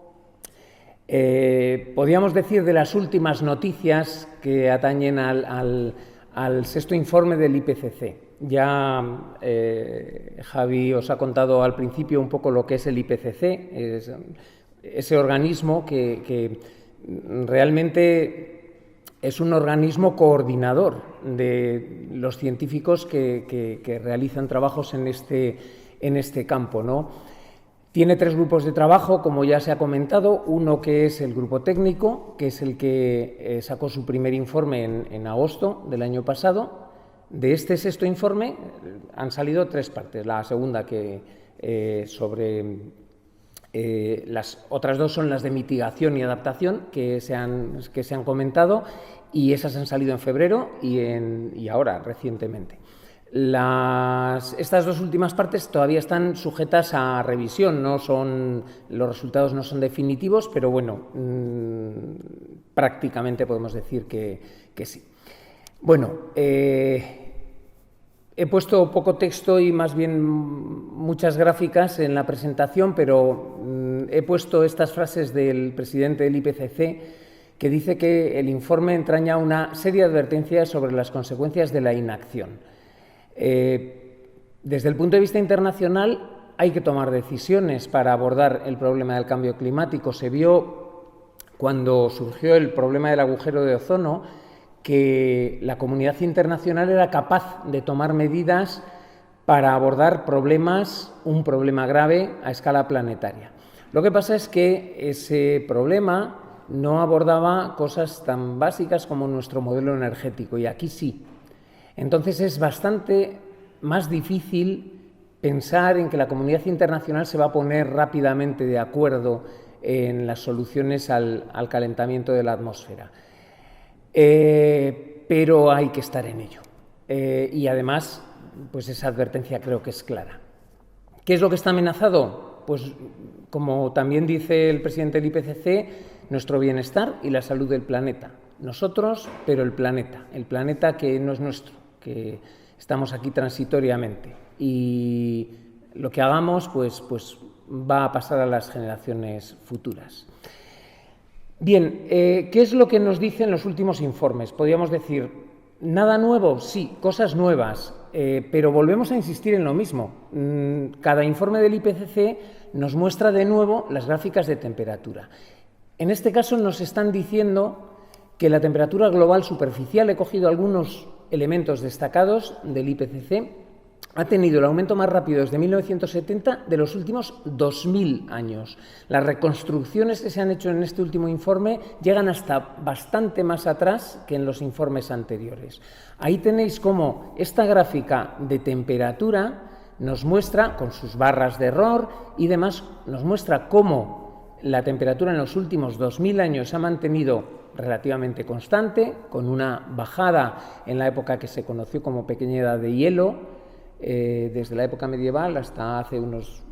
podríamos decir, de las últimas noticias que atañen al sexto informe del IPCC. Ya Javi os ha contado al principio un poco lo que es el IPCC, ese organismo que realmente es un organismo coordinador de los científicos que realizan trabajos en este campo, ¿no? Tiene 3 grupos de trabajo, como ya se ha comentado. Uno que es el grupo técnico, que es el que sacó su primer informe en agosto del año pasado. De este sexto informe han salido 3 partes. La segunda las otras 2 son las de mitigación y adaptación que se han comentado y esas han salido en febrero y ahora recientemente. Estas 2 últimas partes todavía están sujetas a revisión, los resultados no son definitivos, pero bueno, prácticamente podemos decir que sí. Bueno, he puesto poco texto y más bien muchas gráficas en la presentación, pero he puesto estas frases del presidente del IPCC que dice que el informe entraña una seria advertencia sobre las consecuencias de la inacción. Desde el punto de vista internacional hay que tomar decisiones para abordar el problema del cambio climático. Se vio cuando surgió el problema del agujero de ozono que la comunidad internacional era capaz de tomar medidas para abordar un problema grave a escala planetaria. Lo que pasa es que ese problema no abordaba cosas tan básicas como nuestro modelo energético, y aquí sí. Entonces es bastante más difícil pensar en que la comunidad internacional se va a poner rápidamente de acuerdo en las soluciones al calentamiento de la atmósfera. Pero hay que estar en ello. Y además, pues esa advertencia creo que es clara. ¿Qué es lo que está amenazado? Pues como también dice el presidente del IPCC, nuestro bienestar y la salud del planeta. Nosotros, pero el planeta que no es nuestro, que estamos aquí transitoriamente. Y lo que hagamos, pues va a pasar a las generaciones futuras. Bien, ¿qué es lo que nos dicen los últimos informes? Podríamos decir, ¿nada nuevo? Sí, cosas nuevas, pero volvemos a insistir en lo mismo. Cada informe del IPCC nos muestra de nuevo las gráficas de temperatura. En este caso nos están diciendo que la temperatura global superficial, he cogido algunos elementos destacados del IPCC, ha tenido el aumento más rápido desde 1970 de los últimos 2000 años. Las reconstrucciones que se han hecho en este último informe llegan hasta bastante más atrás que en los informes anteriores. Ahí tenéis cómo esta gráfica de temperatura nos muestra, con sus barras de error y demás, nos muestra cómo la temperatura en los últimos 2000 años se ha mantenido relativamente constante, con una bajada en la época que se conoció como pequeña edad de hielo, desde la época medieval hasta hace unos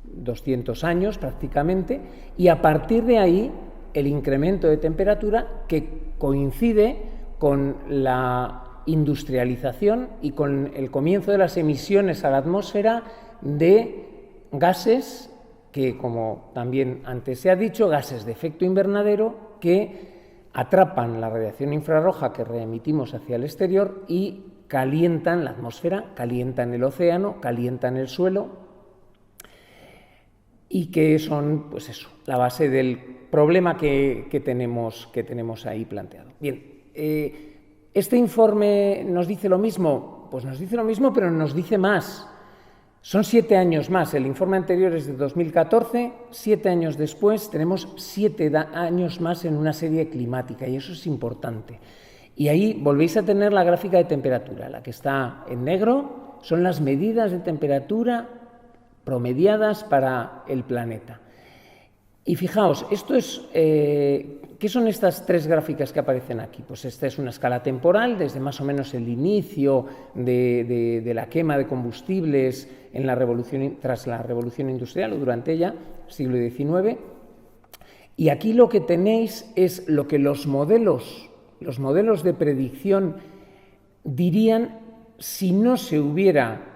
200 años prácticamente, y a partir de ahí el incremento de temperatura que coincide con la industrialización y con el comienzo de las emisiones a la atmósfera de gases que, como también antes se ha dicho, gases de efecto invernadero que atrapan la radiación infrarroja que reemitimos hacia el exterior y calientan la atmósfera, calientan el océano, calientan el suelo y que son, pues eso, la base del problema que tenemos ahí planteado. Bien, ¿este informe nos dice lo mismo? Pues nos dice lo mismo, pero nos dice más. Son 7 años más. El informe anterior es de 2014, 7 años después tenemos 7 años más en una serie climática y eso es importante. Y ahí volvéis a tener la gráfica de temperatura. La que está en negro son las medidas de temperatura promediadas para el planeta. Y fijaos, esto es, ¿qué son estas 3 gráficas que aparecen aquí? Pues esta es una escala temporal, desde más o menos el inicio de la quema de combustibles en la revolución, tras la revolución industrial o durante ella, siglo XIX. Y aquí lo que tenéis es lo que los modelos de predicción dirían si no se hubiera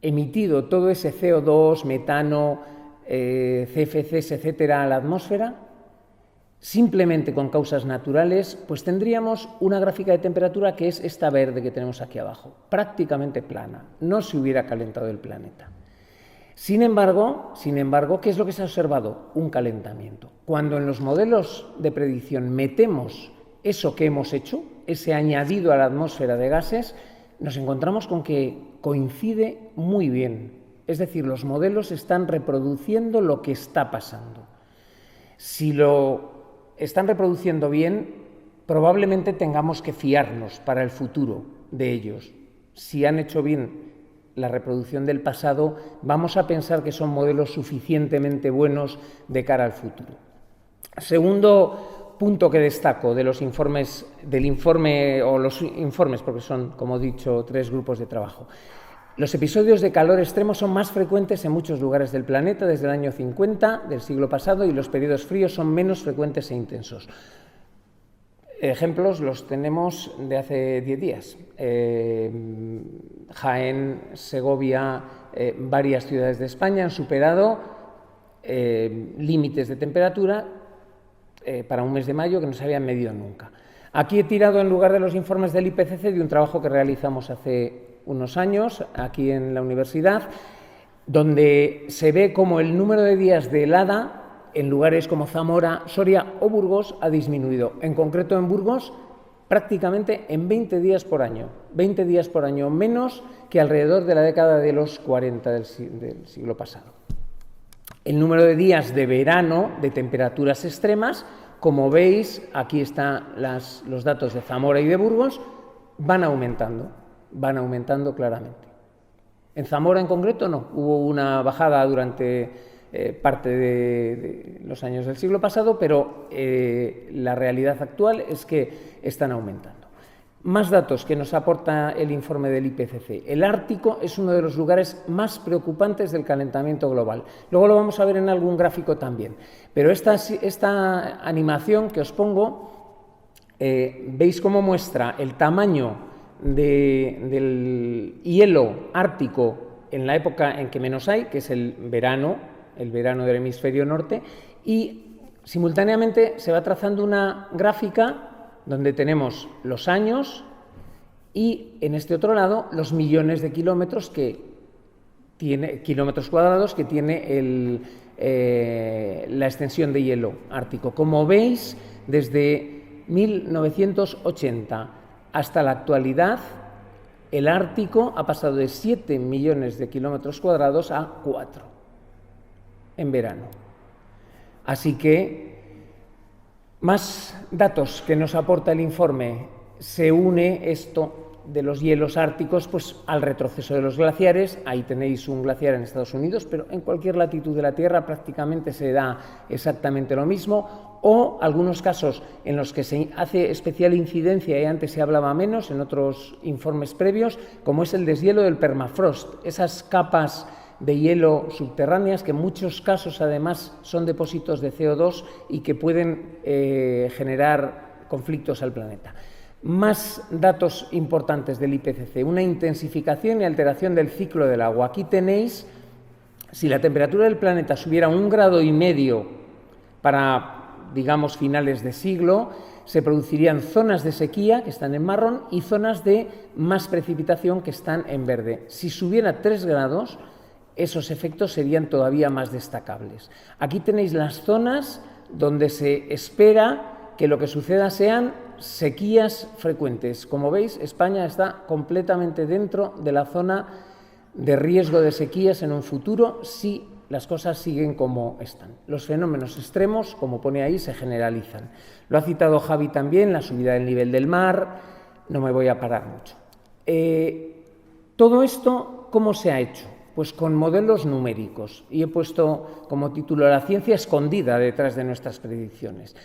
emitido todo ese CO2, metano, CFCs, etcétera, a la atmósfera, simplemente con causas naturales, pues tendríamos una gráfica de temperatura que es esta verde que tenemos aquí abajo, prácticamente plana, no se hubiera calentado el planeta. Sin embargo, ¿qué es lo que se ha observado? Un calentamiento. Cuando en los modelos de predicción metemos eso que hemos hecho, ese añadido a la atmósfera de gases, nos encontramos con que coincide muy bien. Es decir, los modelos están reproduciendo lo que está pasando. Si lo están reproduciendo bien, probablemente tengamos que fiarnos para el futuro de ellos. Si han hecho bien la reproducción del pasado, vamos a pensar que son modelos suficientemente buenos de cara al futuro. Segundo punto que destaco de los informes, porque son, como he dicho, 3 grupos de trabajo. Los episodios de calor extremo son más frecuentes en muchos lugares del planeta desde el año 50 del siglo pasado y los periodos fríos son menos frecuentes e intensos. Ejemplos los tenemos de hace 10 días. Jaén, Segovia, varias ciudades de España han superado límites de temperatura para un mes de mayo que no se habían medido nunca. Aquí he tirado, en lugar de los informes del IPCC, de un trabajo que realizamos hace unos años aquí en la universidad, donde se ve cómo el número de días de helada en lugares como Zamora, Soria o Burgos ha disminuido. En concreto en Burgos, prácticamente en 20 días por año. 20 días por año menos que alrededor de la década de los 40 del siglo pasado. El número de días de verano de temperaturas extremas, como veis, aquí están los datos de Zamora y de Burgos, van aumentando claramente. En Zamora en concreto no, hubo una bajada durante parte de los años del siglo pasado, pero la realidad actual es que están aumentando. Más datos que nos aporta el informe del IPCC. El Ártico es uno de los lugares más preocupantes del calentamiento global. Luego lo vamos a ver en algún gráfico también. Pero esta animación que os pongo, veis cómo muestra el tamaño del hielo ártico en la época en que menos hay, que es el verano, el verano del hemisferio norte, y simultáneamente se va trazando una gráfica donde tenemos los años y en este otro lado los millones de kilómetros cuadrados que tiene la extensión de hielo ártico. Como veis, desde 1980 hasta la actualidad, el Ártico ha pasado de 7 millones de kilómetros cuadrados a 4 en verano. Así que, más datos que nos aporta el informe. Se une esto de los hielos árticos pues, al retroceso de los glaciares. Ahí tenéis un glaciar en Estados Unidos, pero en cualquier latitud de la Tierra prácticamente se da exactamente lo mismo, o algunos casos en los que se hace especial incidencia y antes se hablaba menos en otros informes previos, como es el deshielo del permafrost, esas capas de hielo subterráneas que en muchos casos además son depósitos de CO2 y que pueden generar conflictos al planeta. Más datos importantes del IPCC, una intensificación y alteración del ciclo del agua. Aquí tenéis, si la temperatura del planeta subiera 1,5 grados para, digamos, finales de siglo, se producirían zonas de sequía, que están en marrón, y zonas de más precipitación, que están en verde. Si subiera 3 grados, esos efectos serían todavía más destacables. Aquí tenéis las zonas donde se espera que lo que suceda sean sequías frecuentes. Como veis, España está completamente dentro de la zona de riesgo de sequías en un futuro si las cosas siguen como están. Los fenómenos extremos, como pone ahí, se generalizan. Lo ha citado Javi también, la subida del nivel del mar, no me voy a parar mucho. Todo esto, ¿cómo se ha hecho? Pues con modelos numéricos, y he puesto como título la ciencia escondida detrás de nuestras predicciones.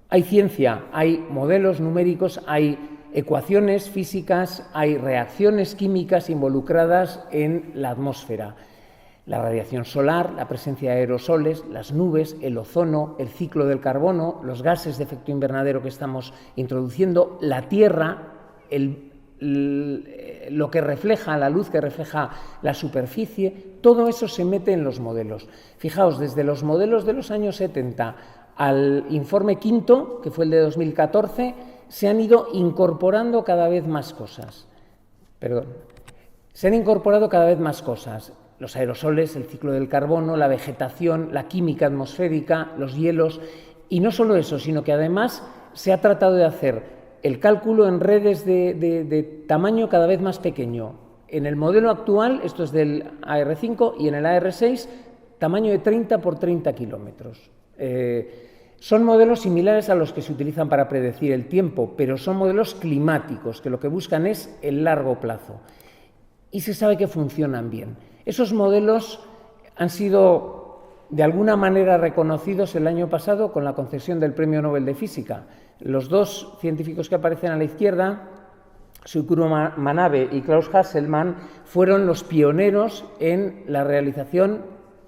Hay ciencia, hay modelos numéricos, hay ecuaciones físicas, hay reacciones químicas involucradas en la atmósfera. La radiación solar, la presencia de aerosoles, las nubes, el ozono, el ciclo del carbono, los gases de efecto invernadero que estamos introduciendo, la Tierra, lo que refleja, la luz que refleja la superficie, todo eso se mete en los modelos. Fijaos, desde los modelos de los años 70 al informe quinto, que fue el de 2014, se han ido incorporando cada vez más cosas. Se han incorporado cada vez más cosas. Los aerosoles, el ciclo del carbono, la vegetación, la química atmosférica, los hielos. Y no solo eso, sino que además se ha tratado de hacer el cálculo en redes de tamaño cada vez más pequeño. En el modelo actual, esto es del AR5, y en el AR6, tamaño de 30 por 30 kilómetros. Son modelos similares a los que se utilizan para predecir el tiempo, pero son modelos climáticos, que lo que buscan es el largo plazo. Y se sabe que funcionan bien. Esos modelos han sido de alguna manera reconocidos el año pasado con la concesión del Premio Nobel de Física. Los dos científicos que aparecen a la izquierda, Sukuro Manabe y Klaus Hasselmann, fueron los pioneros en la realización,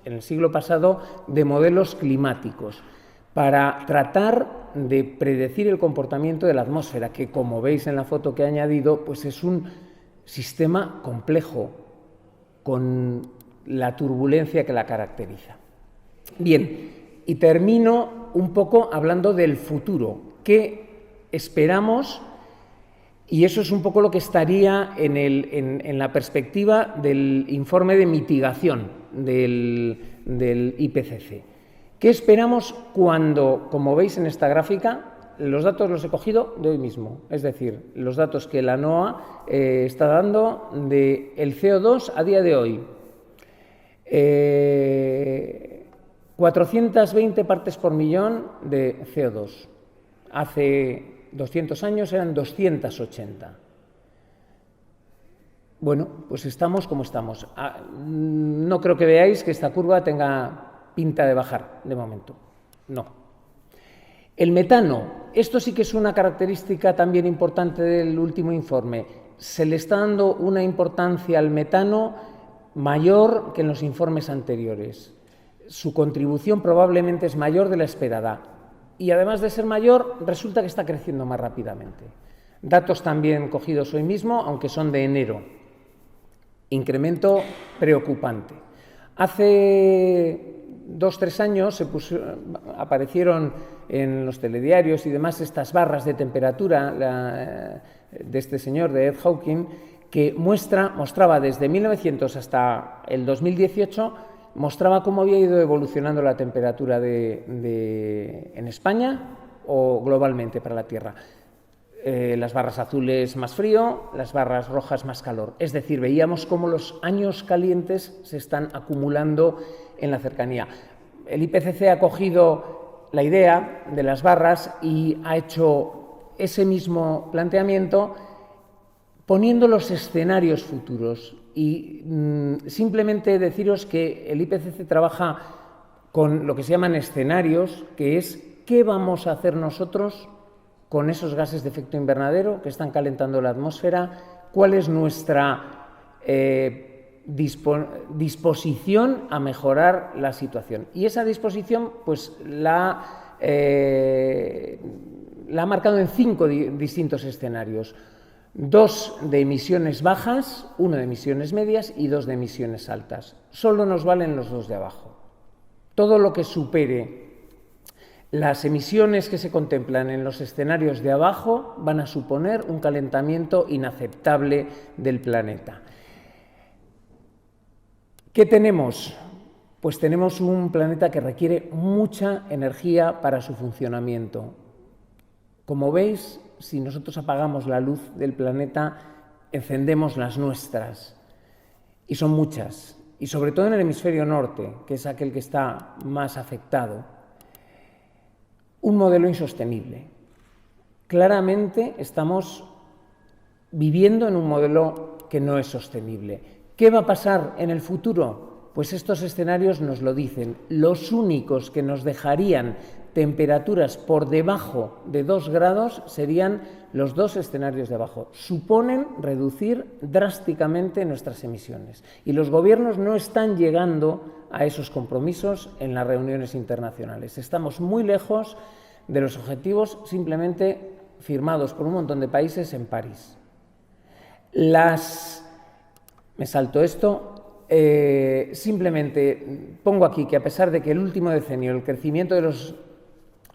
en el siglo pasado, de modelos climáticos para tratar de predecir el comportamiento de la atmósfera, que, como veis en la foto que he añadido, pues es un sistema complejo, con la turbulencia que la caracteriza. Bien, y termino un poco hablando del futuro. ¿Qué esperamos? Y eso es un poco lo que estaría en la perspectiva del informe de mitigación del IPCC. ¿Qué esperamos cuando, como veis en esta gráfica, los datos los he cogido de hoy mismo? Es decir, los datos que la NOAA está dando del CO2 a día de hoy. 420 partes por millón de CO2. Hace 200 años eran 280. Bueno, pues estamos como estamos. No creo que veáis que esta curva tenga pinta de bajar de momento. No. El metano, esto sí que es una característica también importante del último informe. Se le está dando una importancia al metano mayor que en los informes anteriores. Su contribución probablemente es mayor de la esperada. Y además de ser mayor, resulta que está creciendo más rápidamente. Datos también cogidos hoy mismo, aunque son de enero. Incremento preocupante. Hace 2 o 3 años aparecieron en los telediarios y demás estas barras de temperatura de este señor, de Ed Hawking, que mostraba desde 1900 hasta el 2018, mostraba cómo había ido evolucionando la temperatura en España o globalmente para la Tierra. Las barras azules más frío, las barras rojas más calor. Es decir, veíamos cómo los años calientes se están acumulando en la cercanía. El IPCC ha cogido la idea de las barras y ha hecho ese mismo planteamiento poniendo los escenarios futuros. Y simplemente deciros que el IPCC trabaja con lo que se llaman escenarios, que es qué vamos a hacer nosotros con esos gases de efecto invernadero que están calentando la atmósfera, cuál es nuestra disposición a mejorar la situación. Y esa disposición pues la ha marcado en 5 distintos escenarios. 2 de emisiones bajas, 1 de emisiones medias y 2 de emisiones altas. Solo nos valen los 2 de abajo. Todo lo que supere las emisiones que se contemplan en los escenarios de abajo van a suponer un calentamiento inaceptable del planeta. ¿Qué tenemos? Pues tenemos un planeta que requiere mucha energía para su funcionamiento. Como veis, si nosotros apagamos la luz del planeta, encendemos las nuestras. Y son muchas. Y sobre todo en el hemisferio norte, que es aquel que está más afectado. Un modelo insostenible. Claramente estamos viviendo en un modelo que no es sostenible. ¿Qué va a pasar en el futuro? Pues estos escenarios nos lo dicen. Los únicos que nos dejarían temperaturas por debajo de 2 grados serían los 2 escenarios de abajo. Suponen reducir drásticamente nuestras emisiones. Y los gobiernos no están llegando a esos compromisos en las reuniones internacionales. Estamos muy lejos de los objetivos simplemente firmados por un montón de países en París. Me salto esto. Simplemente pongo aquí que a pesar de que el último decenio el crecimiento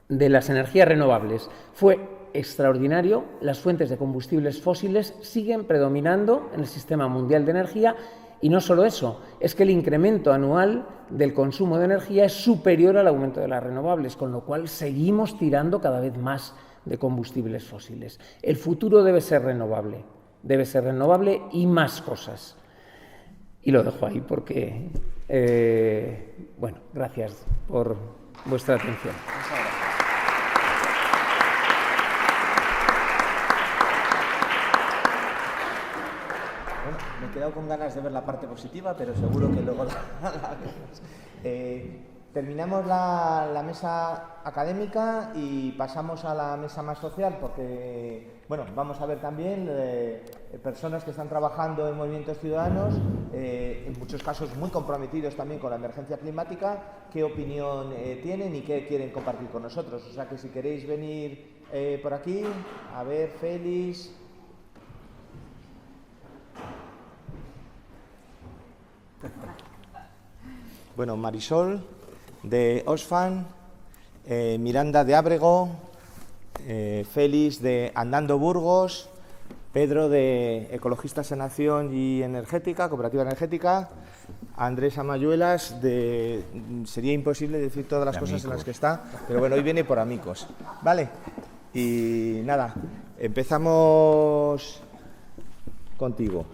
de las energías renovables fue extraordinario, las fuentes de combustibles fósiles siguen predominando en el sistema mundial de energía y no solo eso, es que el incremento anual del consumo de energía es superior al aumento de las renovables, con lo cual seguimos tirando cada vez más de combustibles fósiles. El futuro debe ser renovable y más cosas. Y lo dejo ahí porque, bueno, gracias por vuestra atención. Bueno, me he quedado con ganas de ver la parte positiva, pero seguro que luego la vemos. Terminamos la mesa académica y pasamos a la mesa más social porque, bueno, vamos a ver también personas que están trabajando en movimientos ciudadanos, en muchos casos muy comprometidos también con la emergencia climática, qué opinión tienen y qué quieren compartir con nosotros. O sea que si queréis venir por aquí, a ver, Félix. Bueno, Marisol de Oxfam, Miranda de Ábrego, Félix de Andando Burgos, Pedro de Ecologistas en Acción y Energética, Cooperativa Energética, Andrés Amayuelas de... Sería imposible decir todas las cosas en las que está, pero bueno, hoy viene por Amicos, ¿vale? Y nada, empezamos contigo.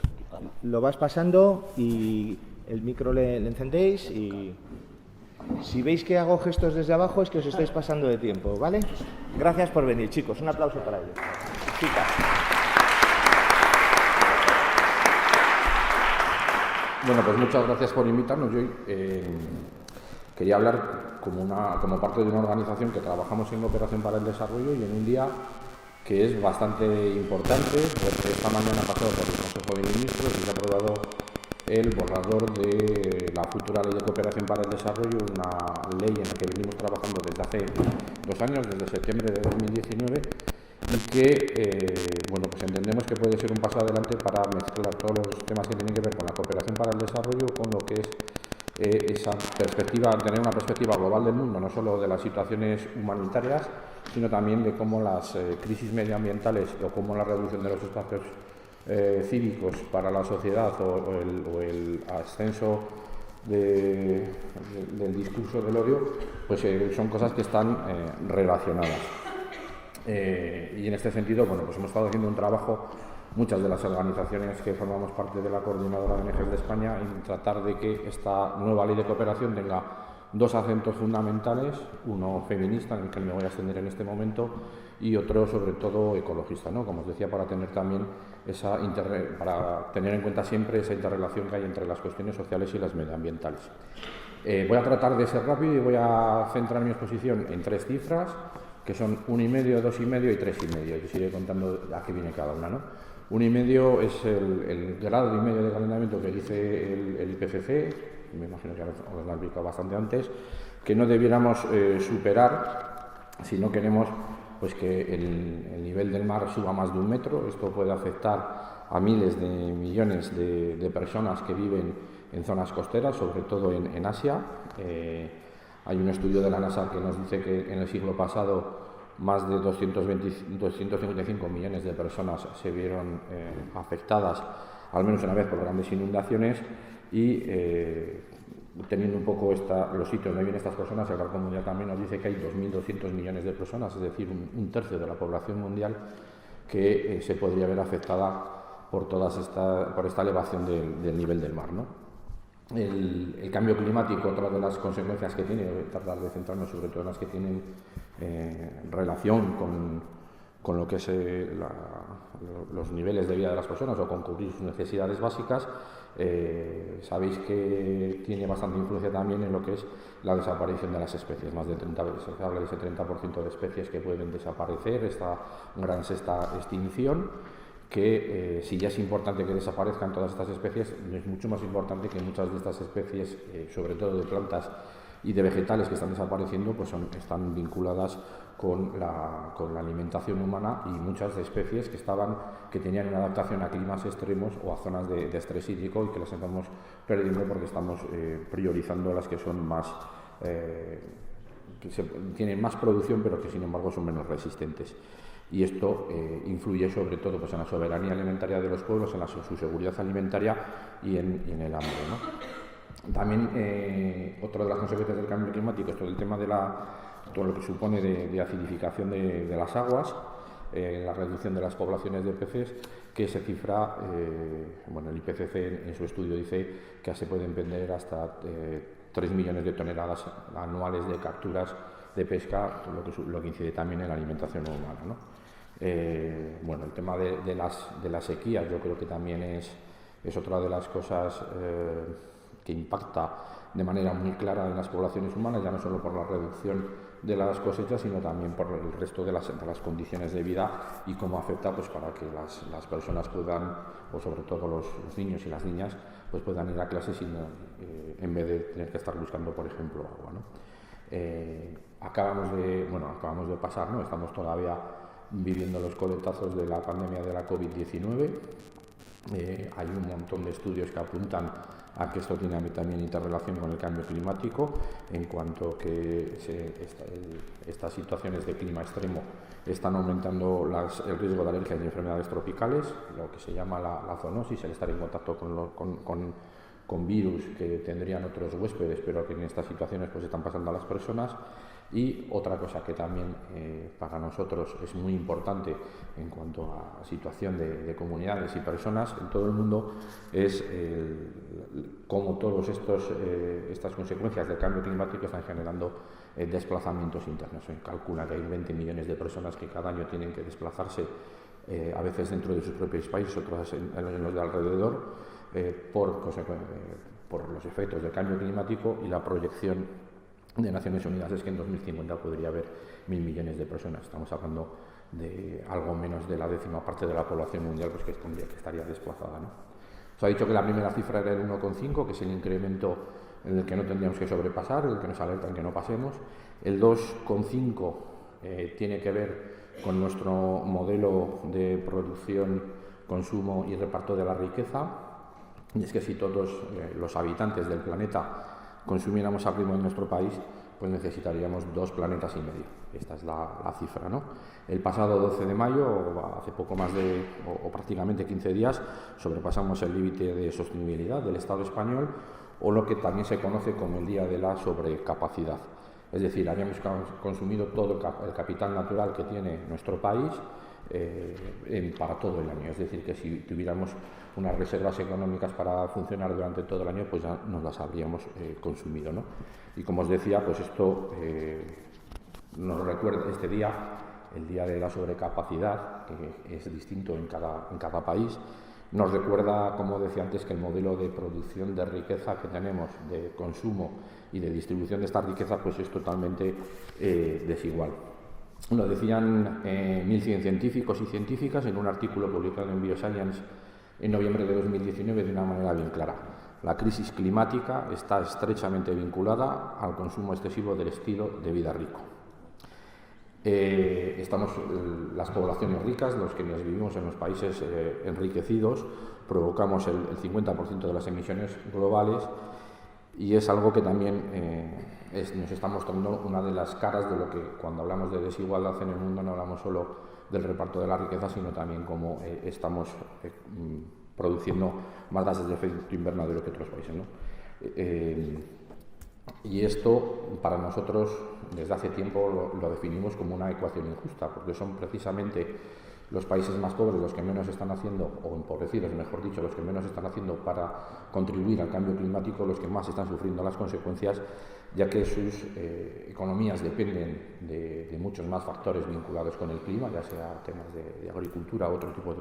Lo vas pasando y el micro le encendéis y... Si veis que hago gestos desde abajo es que os estáis pasando de tiempo, ¿vale? Gracias por venir, chicos. Un aplauso para ellos. Chicas. Bueno, pues muchas gracias por invitarnos. Yo quería hablar como parte de una organización que trabajamos en Cooperación para el Desarrollo y en un día que es bastante importante, porque esta mañana ha pasado por el Consejo de Ministros y se ha aprobado el borrador de la futura Ley de Cooperación para el Desarrollo, una ley en la que venimos trabajando desde hace 2 años, desde septiembre de 2019, y que bueno, pues entendemos que puede ser un paso adelante para mezclar todos los temas que tienen que ver con la cooperación para el desarrollo con lo que es esa perspectiva, tener una perspectiva global del mundo, no solo de las situaciones humanitarias, sino también de cómo las crisis medioambientales o cómo la reducción de los espacios cívicos para la sociedad o el ascenso del discurso del odio, pues son cosas que están relacionadas. Y en este sentido, bueno, pues hemos estado haciendo un trabajo, muchas de las organizaciones que formamos parte de la Coordinadora de ONGs de España, en tratar de que esta nueva ley de cooperación tenga dos acentos fundamentales, uno feminista, en el que me voy a extender en este momento, y otro sobre todo ecologista, ¿no? Como os decía, para tener también para tener en cuenta siempre esa interrelación que hay entre las cuestiones sociales y las medioambientales. Voy a tratar de ser rápido y voy a centrar mi exposición en tres cifras, que son 1,5, 2,5 y 3,5. Yo seguiré contando a qué viene cada una, ¿no? 1,5 es el grado y medio de calentamiento que dice el IPCC, me imagino que os lo he explicado bastante antes, que no debiéramos superar si no queremos pues que el nivel del mar suba más de 1 metro. Esto puede afectar a miles de millones de personas que viven en zonas costeras, sobre todo en Asia. Hay un estudio de la NASA que nos dice que en el siglo pasado más de 255 millones de personas se vieron afectadas al menos una vez por grandes inundaciones, y teniendo un poco los sitios donde viven estas personas, el Banco Mundial también nos dice que hay 2.200 millones de personas, es decir, un tercio de la población mundial que se podría ver afectada por esta elevación del nivel del mar, ¿no? El cambio climático, otra de las consecuencias que tiene, voy a tratar de centrarnos sobre todo en las que tienen relación con lo que es los niveles de vida de las personas o con cubrir sus necesidades básicas. Sabéis que tiene bastante influencia también en lo que es la desaparición de las especies. Más del 30%, se habla de ese 30% de especies que pueden desaparecer, esta gran sexta extinción, que si ya es importante que desaparezcan todas estas especies, es mucho más importante que muchas de estas especies, sobre todo de plantas y de vegetales que están desapareciendo, pues están vinculadas con la alimentación humana, y muchas de especies que tenían una adaptación a climas extremos o a zonas de estrés hídrico, y que las estamos perdiendo porque estamos priorizando las que son más tienen más producción, pero que sin embargo son menos resistentes. Y esto influye sobre todo pues, en la soberanía alimentaria de los pueblos, en su seguridad alimentaria y en el hambre, ¿no? También otra de las consecuencias del cambio climático es todo el tema de todo lo que supone de acidificación de las aguas, la reducción de las poblaciones de peces, que se cifra, el IPCC en su estudio dice que se pueden vender hasta 3 millones de toneladas anuales de capturas de pesca, lo que incide también en la alimentación humana, ¿no? El tema de las sequías, yo creo que también es otra de las cosas que impacta de manera muy clara en las poblaciones humanas, ya no solo por la reducción de las cosechas, sino también por el resto de las condiciones de vida, y cómo afecta pues, para que las personas puedan, o sobre todo los niños y las niñas, pues puedan ir a clases en vez de tener que estar buscando, por ejemplo, agua, ¿no? Acabamos de pasar, ¿no? Estamos todavía viviendo los coletazos de la pandemia de la COVID-19. Hay un montón de estudios que apuntan a que esto tiene también interrelación con el cambio climático, en cuanto que estas situaciones de clima extremo están aumentando el riesgo de alergias y enfermedades tropicales, lo que se llama la zoonosis, el estar en contacto con virus que tendrían otros huéspedes, pero que en estas situaciones pues están pasando a las personas. Y otra cosa que también para nosotros es muy importante en cuanto a situación de comunidades y personas en todo el mundo es cómo todas estas consecuencias del cambio climático están generando desplazamientos internos. Se calcula que hay 20 millones de personas que cada año tienen que desplazarse, a veces dentro de sus propios países, otras en los de alrededor, por los efectos del cambio climático, y la proyección de Naciones Unidas es que en 2050 podría haber 1.000 millones de personas. Estamos hablando de algo menos de la 10ª parte de la población mundial pues que estaría desplazada, ¿no? Os ha dicho que la primera cifra era el 1,5, que es el incremento en el que no tendríamos que sobrepasar, el que nos alerta en que no pasemos. El 2,5 tiene que ver con nuestro modelo de producción, consumo y reparto de la riqueza. Y es que si todos los habitantes del planeta consumiéramos al ritmo de nuestro país, pues necesitaríamos 2,5 planetas. Esta es la cifra, ¿no? El pasado 12 de mayo, hace poco más de, o prácticamente 15 días, sobrepasamos el límite de sostenibilidad del Estado español, o lo que también se conoce como el Día de la Sobrecapacidad. Es decir, habíamos consumido todo el capital natural que tiene nuestro país para todo el año. Es decir, que si tuviéramos unas reservas económicas para funcionar durante todo el año, pues ya nos las habríamos consumido, ¿no? Y como os decía, pues esto nos recuerda este día, el Día de la Sobrecapacidad, que es distinto en cada país. Nos recuerda, como decía antes, que el modelo de producción de riqueza que tenemos, de consumo y de distribución de esta riqueza, pues es totalmente desigual. Lo decían 1.100 científicos y científicas en un artículo publicado en Bioscience en noviembre de 2019 de una manera bien clara. La crisis climática está estrechamente vinculada al consumo excesivo del estilo de vida rico. Estamos las poblaciones ricas, los que vivimos en los países enriquecidos, provocamos el 50% de las emisiones globales, y es algo que también nos está mostrando una de las caras de lo que, cuando hablamos de desigualdad en el mundo, no hablamos solo del reparto de la riqueza, sino también cómo estamos produciendo más gases de efecto invernadero que otros países, ¿no? Y esto, para nosotros, desde hace tiempo lo definimos como una ecuación injusta, porque son precisamente los países más pobres los que menos están haciendo, o empobrecidos, mejor dicho, los que menos están haciendo para contribuir al cambio climático, los que más están sufriendo las consecuencias, ya que sus economías dependen de muchos más factores vinculados con el clima, ya sea temas de agricultura u otro tipo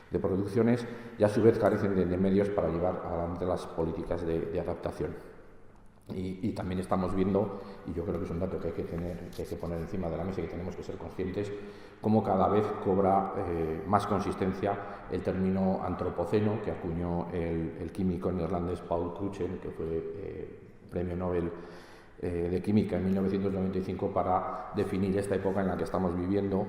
de producciones, y a su vez carecen de medios para llevar adelante las políticas de adaptación. Y también estamos viendo, y yo creo que es un dato que hay que poner encima de la mesa y que tenemos que ser conscientes, cómo cada vez cobra más consistencia el término antropoceno que acuñó el químico neerlandés Paul Crutzen, que fue premio Nobel de Química en 1995, para definir esta época en la que estamos viviendo,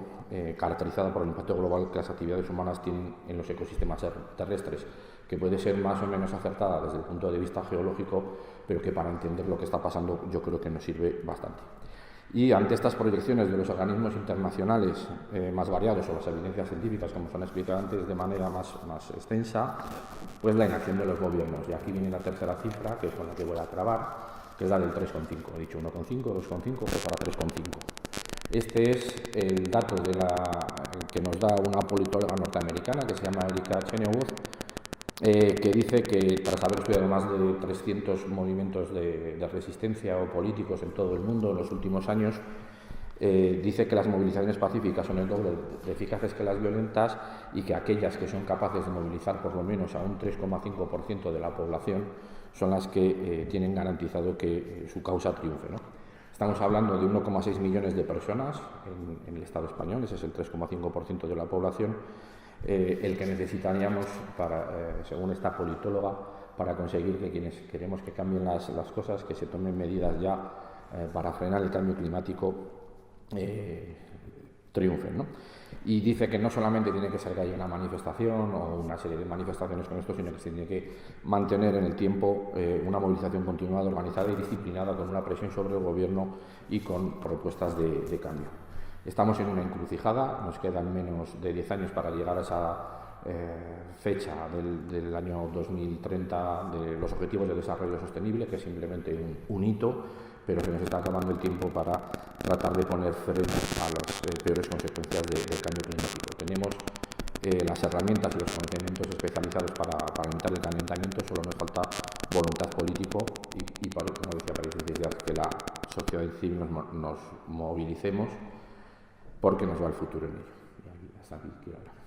caracterizada por el impacto global que las actividades humanas tienen en los ecosistemas terrestres, que puede ser más o menos acertada desde el punto de vista geológico, pero que para entender lo que está pasando yo creo que nos sirve bastante. Y ante estas proyecciones de los organismos internacionales más variados, o las evidencias científicas, como os han explicado antes de manera más extensa, pues la inacción de los gobiernos. Y aquí viene la tercera cifra, que es con la que voy a acabar, que es la del 3,5. He dicho 1,5, 2,5, pues ahora 3,5. Este es el dato que nos da una politóloga norteamericana que se llama Erika Chenoweth, que dice que tras haber estudiado más de 300 movimientos de resistencia o políticos en todo el mundo en los últimos años, dice que las movilizaciones pacíficas son el doble de eficaces que las violentas, y que aquellas que son capaces de movilizar por lo menos a un 3,5% de la población son las que tienen garantizado que su causa triunfe, ¿no? Estamos hablando de 1,6 millones de personas en el Estado español, ese es el 3,5% de la población, el que necesitaríamos, según esta politóloga, para conseguir que quienes queremos que cambien las cosas, que se tomen medidas ya para frenar el cambio climático, triunfen, ¿no? Y dice que no solamente tiene que ser que haya una manifestación o una serie de manifestaciones con esto, sino que se tiene que mantener en el tiempo una movilización continuada, organizada y disciplinada, con una presión sobre el gobierno y con propuestas de cambio. Estamos en una encrucijada, nos quedan menos de 10 años para llegar a esa fecha del año 2030 de los Objetivos de Desarrollo Sostenible, que es simplemente un hito, pero que nos está acabando el tiempo para tratar de poner freno a las peores consecuencias del cambio climático. Tenemos las herramientas y los conocimientos especializados para evitar el calentamiento, solo nos falta voluntad política y como decía, parece necesidad que la sociedad civil nos movilicemos, porque nos va el futuro en ello. Y hasta aquí quiero hablar.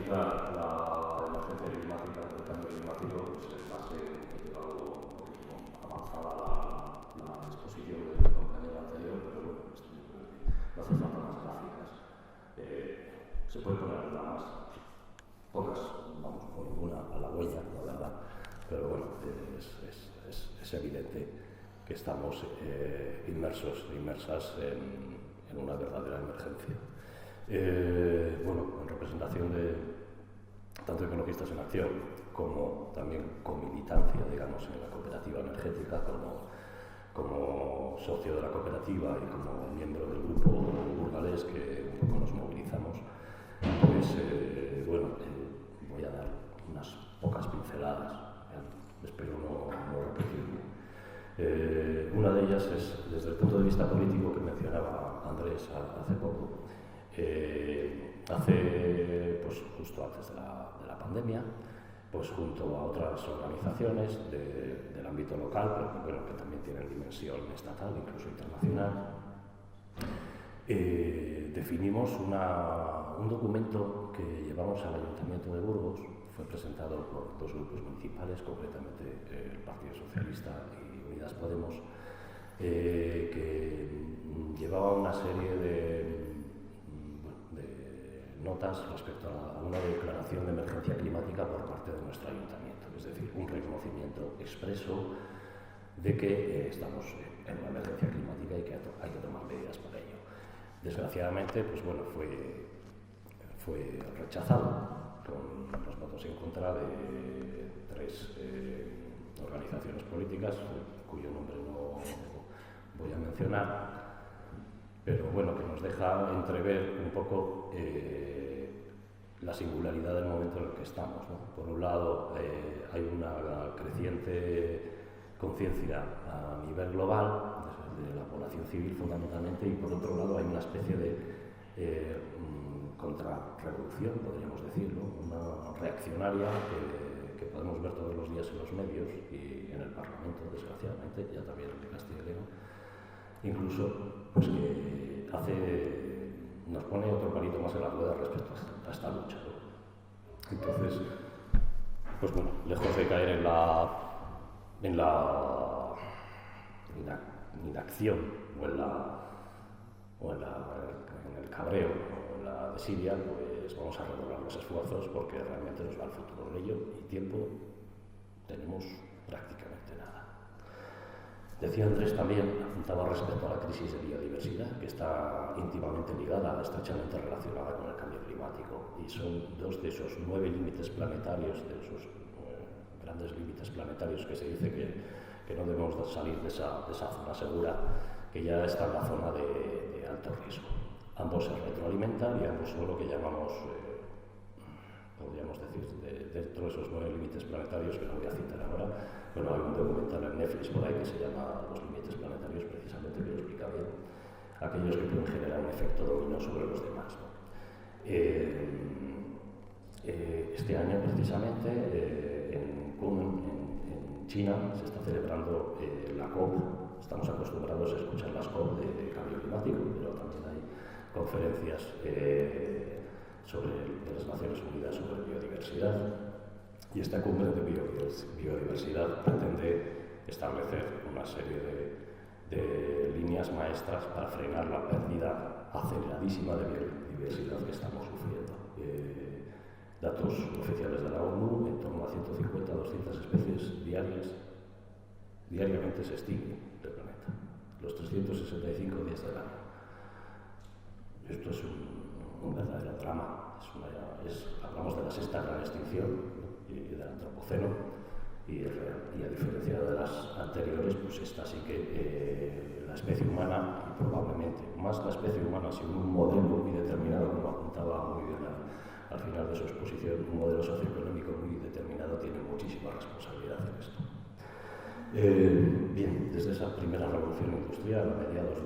La emergencia climática, el cambio climático, pues es más pero bueno, es evidente que estamos inmersas en una verdadera emergencia. Bueno, en representación de tanto Ecologistas en Acción como también con militancia, digamos, en la cooperativa energética, como socio de la cooperativa y como miembro del grupo burgalés que un poco nos movilizamos, pues bueno, voy a dar unas pocas pinceladas, espero no repetirme. Una de ellas es, desde el punto de vista político que mencionaba Andrés hace poco, pues justo antes de la pandemia, pues junto a otras organizaciones del ámbito local, pero que, bueno, que también tienen dimensión estatal, incluso internacional, definimos un documento que llevamos al Ayuntamiento de Burgos. Fue presentado por dos grupos municipales, concretamente el Partido Socialista y Unidas Podemos, que llevaba una serie de notas respecto a una declaración de emergencia climática por parte de nuestro ayuntamiento, es decir, un reconocimiento expreso de que estamos en una emergencia climática y que hay que tomar medidas para ello. Desgraciadamente, pues bueno, fue rechazado con los votos en contra de 3 organizaciones políticas, cuyo nombre no voy a mencionar, pero bueno, que nos deja entrever un poco la singularidad del momento en el que estamos, ¿no? Por un lado, hay una creciente conciencia a nivel global, de la población civil fundamentalmente, y por otro lado hay una especie de contrarrevolución, podríamos decirlo, una reaccionaria que podemos ver todos los días en los medios y en el Parlamento, desgraciadamente, ya también en Castilla y León, incluso pues que nos pone otro palito más en la rueda respecto a esta lucha, ¿no? Entonces, pues bueno, lejos de caer en la inacción o en el cabreo o en la desidia, pues vamos a redoblar los esfuerzos porque realmente nos va el futuro en ello y tiempo tenemos prácticamente nada. Decía Andrés también, apuntaba respecto a la crisis de biodiversidad, que está íntimamente ligada, estrechamente relacionada con el cambio climático, y son 2 de esos 9 límites planetarios, de esos grandes límites planetarios que se dice que no debemos salir de esa zona segura, que ya está en la zona de alto riesgo. Ambos se retroalimentan y ambos son lo que llamamos, podríamos decir, dentro de esos 9 límites planetarios, que no voy a citar ahora. Bueno, hay un documental en Netflix por ahí que se llama Los límites planetarios, precisamente, que lo explica bien, aquellos que pueden generar un efecto dominó sobre los demás, ¿no? Este año, precisamente, en Kunming, en China, se está celebrando la COP. Estamos acostumbrados a escuchar las COP de cambio climático, pero también hay conferencias de las Naciones Unidas sobre biodiversidad. Y esta cumbre de biodiversidad pretende establecer una serie de líneas maestras para frenar la pérdida aceleradísima de biodiversidad que estamos sufriendo. Datos oficiales de la ONU, en torno a 150 a 200 especies diariamente se extinguen del planeta, los 365 días del año. Esto es un verdadero drama. Hablamos de la 6ª gran extinción, ¿no? Y del antropoceno, y a diferencia de las anteriores, pues esta sí que la especie humana, y probablemente más la especie humana, sin un modelo muy determinado, como apuntaba muy bien al final de su exposición, un modelo socioeconómico muy determinado, tiene muchísima responsabilidad en esto. Bien, desde esa primera revolución industrial, a mediados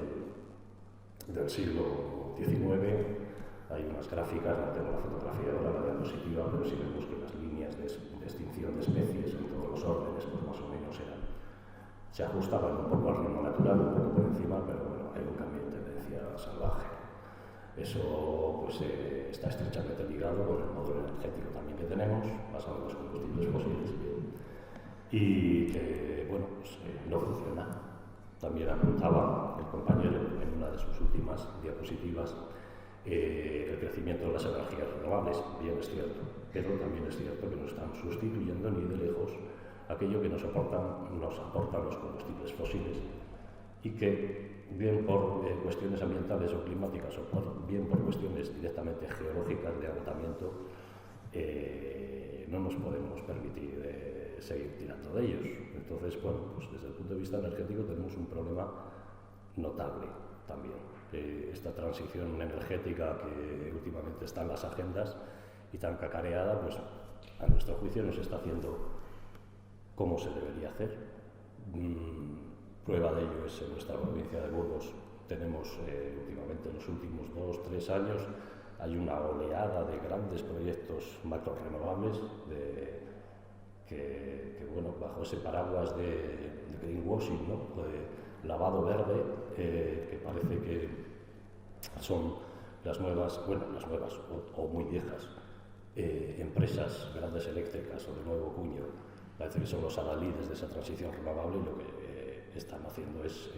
del siglo XIX, hay unas gráficas, no tengo la fotografía ahora, la diapositiva, pero sí vemos que las líneas de extinción de especies en todos los órdenes, pues más o menos se ajustaban un poco al ritmo natural, un poco por encima, pero bueno, hay un cambio de tendencia salvaje. Eso pues está estrechamente ligado con el modelo energético también que tenemos, basado en los combustibles fósiles, y que bueno, pues, no funciona. También apuntaba el compañero en una de sus últimas diapositivas el crecimiento de las energías renovables. Bien, es cierto, pero también es cierto que no están sustituyendo ni de lejos aquello que nos aportan los combustibles fósiles y que, bien por cuestiones ambientales o climáticas o bien por cuestiones directamente geológicas de agotamiento, no nos podemos permitir seguir tirando de ellos. Entonces, bueno, pues desde el punto de vista energético tenemos un problema notable también. Esta transición energética que últimamente está en las agendas y tan cacareada, pues a nuestro juicio no se está haciendo como se debería hacer. Prueba de ello es en nuestra provincia de Burgos. Tenemos últimamente, en los últimos 2-3 años, hay una oleada de grandes proyectos macrorrenovables que bueno, bajo ese paraguas de greenwashing, ¿no? De lavado verde, que parece que son las nuevas o muy viejas empresas grandes eléctricas o de nuevo cuño. Parece que son los adalides de esa transición renovable y lo que están haciendo es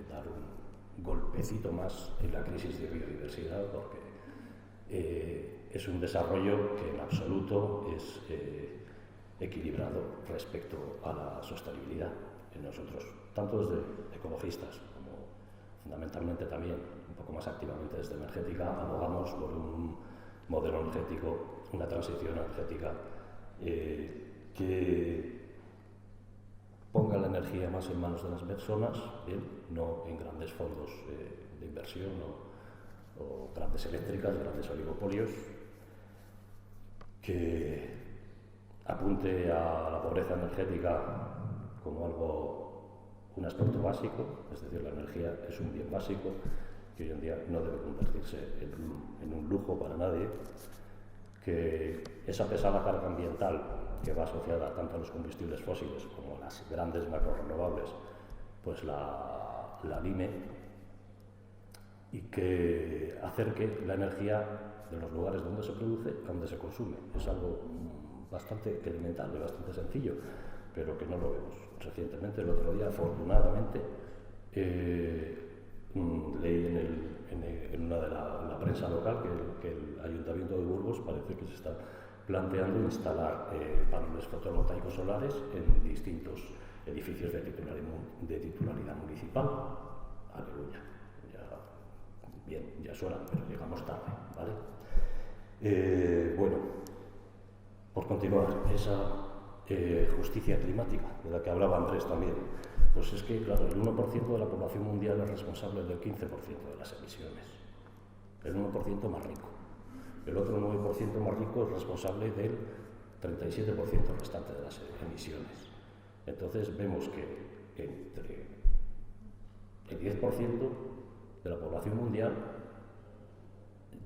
dar un golpecito más en la crisis de biodiversidad, porque es un desarrollo que en absoluto es equilibrado respecto a la sostenibilidad. Nosotros, tanto desde ecologistas como fundamentalmente también, un poco más activamente desde energética, abogamos por un modelo energético, una transición energética que ponga la energía más en manos de las personas, bien, no en grandes fondos de inversión o grandes eléctricas, grandes oligopolios, que apunte a la pobreza energética como un aspecto básico, es decir, la energía es un bien básico que hoy en día no debe convertirse en un lujo para nadie, que esa pesada carga ambiental que va asociada tanto a los combustibles fósiles como a las grandes macrorrenovables, pues la lime, y que acerque la energía de los lugares donde se produce a donde se consume. Es algo bastante elemental y bastante sencillo, pero que no lo vemos. Recientemente, el otro día, afortunadamente, leí en una de la prensa local que el Ayuntamiento de Burgos parece que se está planteando instalar paneles fotovoltaicos solares en distintos edificios de titularidad municipal. Aleluya. Ya suena, pero llegamos tarde, ¿vale? Bueno, por continuar, esa justicia climática de la que hablaba Andrés también, pues es que, claro, el 1% de la población mundial es responsable del 15% de las emisiones, el 1% más rico. El otro 9% más rico es responsable del 37% restante de las emisiones. Entonces vemos que entre el 10% de la población mundial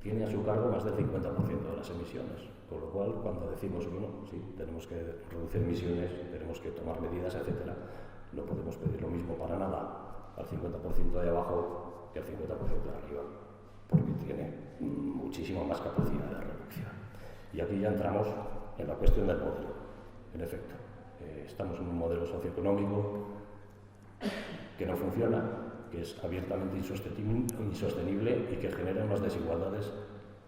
tiene a su cargo más del 50% de las emisiones. Con lo cual, cuando decimos, bueno, sí, tenemos que reducir emisiones, tenemos que tomar medidas, etcétera, no podemos pedir lo mismo para nada al 50% de abajo que al 50% de arriba, porque tiene muchísima más capacidad de reducción. Y aquí ya entramos en la cuestión del modelo. En efecto, estamos en un modelo socioeconómico que no funciona, que es abiertamente insostenible y que genera unas desigualdades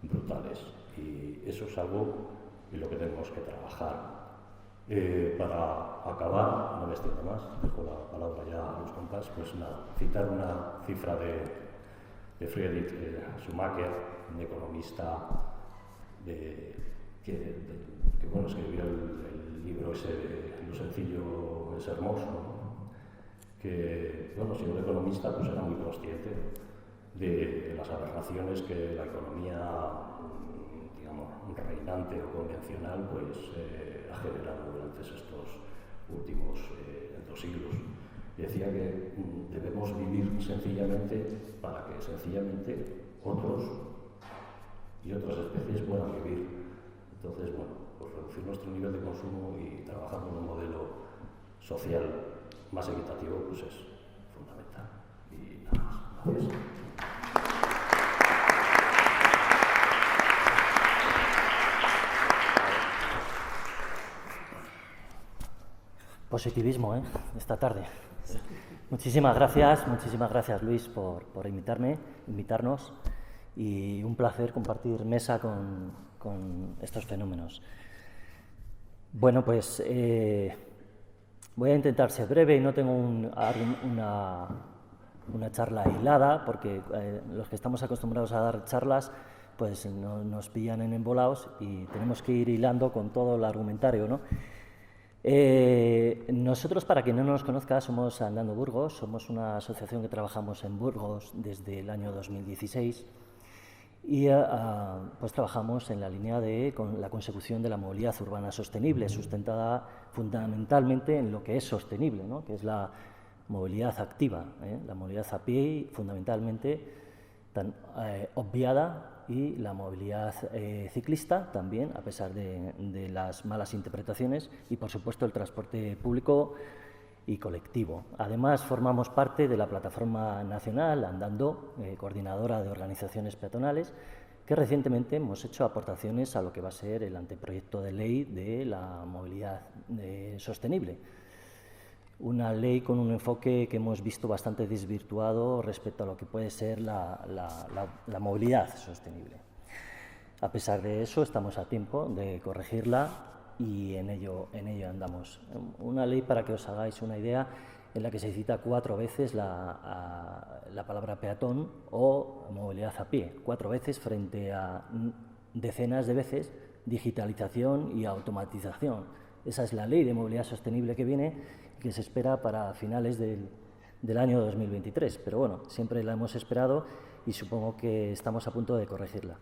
brutales. Y eso es algo en lo que tenemos que trabajar. Para acabar, no me extiendo más, dejo la palabra ya a los compás, pues nada, citar una cifra de Friedrich Schumacher, un economista que bueno, escribió el libro ese de Lo sencillo es hermoso, ¿no? Que, bueno, siendo economista, pues era muy consciente de las aberraciones que la economía, digamos, reinante o convencional, pues ha generado durante estos últimos 2 siglos. Decía que debemos vivir sencillamente para que sencillamente otros y otras especies puedan vivir. Entonces, bueno, pues reducir nuestro nivel de consumo y trabajar con un modelo social más equitativo, pues es fundamental. Y nada más. Gracias. Positivismo, esta tarde. Muchísimas gracias Luis por invitarnos y un placer compartir mesa con estos fenómenos. Bueno, pues Voy a intentar ser breve y no tengo una charla hilada, porque los que estamos acostumbrados a dar charlas pues nos pillan en embolados y tenemos que ir hilando con todo el argumentario, ¿no? Nosotros, para quien no nos conozca, somos Andando Burgos, somos una asociación que trabajamos en Burgos desde el año 2016 y pues trabajamos en la línea de la consecución de la movilidad urbana sostenible, sustentada fundamentalmente en lo que es sostenible, ¿no? Que es la movilidad activa, la movilidad a pie, fundamentalmente tan obviada, y la movilidad ciclista también, a pesar de las malas interpretaciones, y por supuesto el transporte público y colectivo. Además, formamos parte de la plataforma nacional Andando, coordinadora de organizaciones peatonales, que recientemente hemos hecho aportaciones a lo que va a ser el anteproyecto de ley de la movilidad sostenible. Una ley con un enfoque que hemos visto bastante desvirtuado respecto a lo que puede ser la movilidad sostenible. A pesar de eso, estamos a tiempo de corregirla y en ello andamos. Una ley, para que os hagáis una idea, en la que se cita 4 veces la palabra peatón o movilidad a pie, 4 veces frente a decenas de veces digitalización y automatización. Esa es la ley de movilidad sostenible que viene, que se espera para finales del año 2023, pero bueno, siempre la hemos esperado y supongo que estamos a punto de corregirla.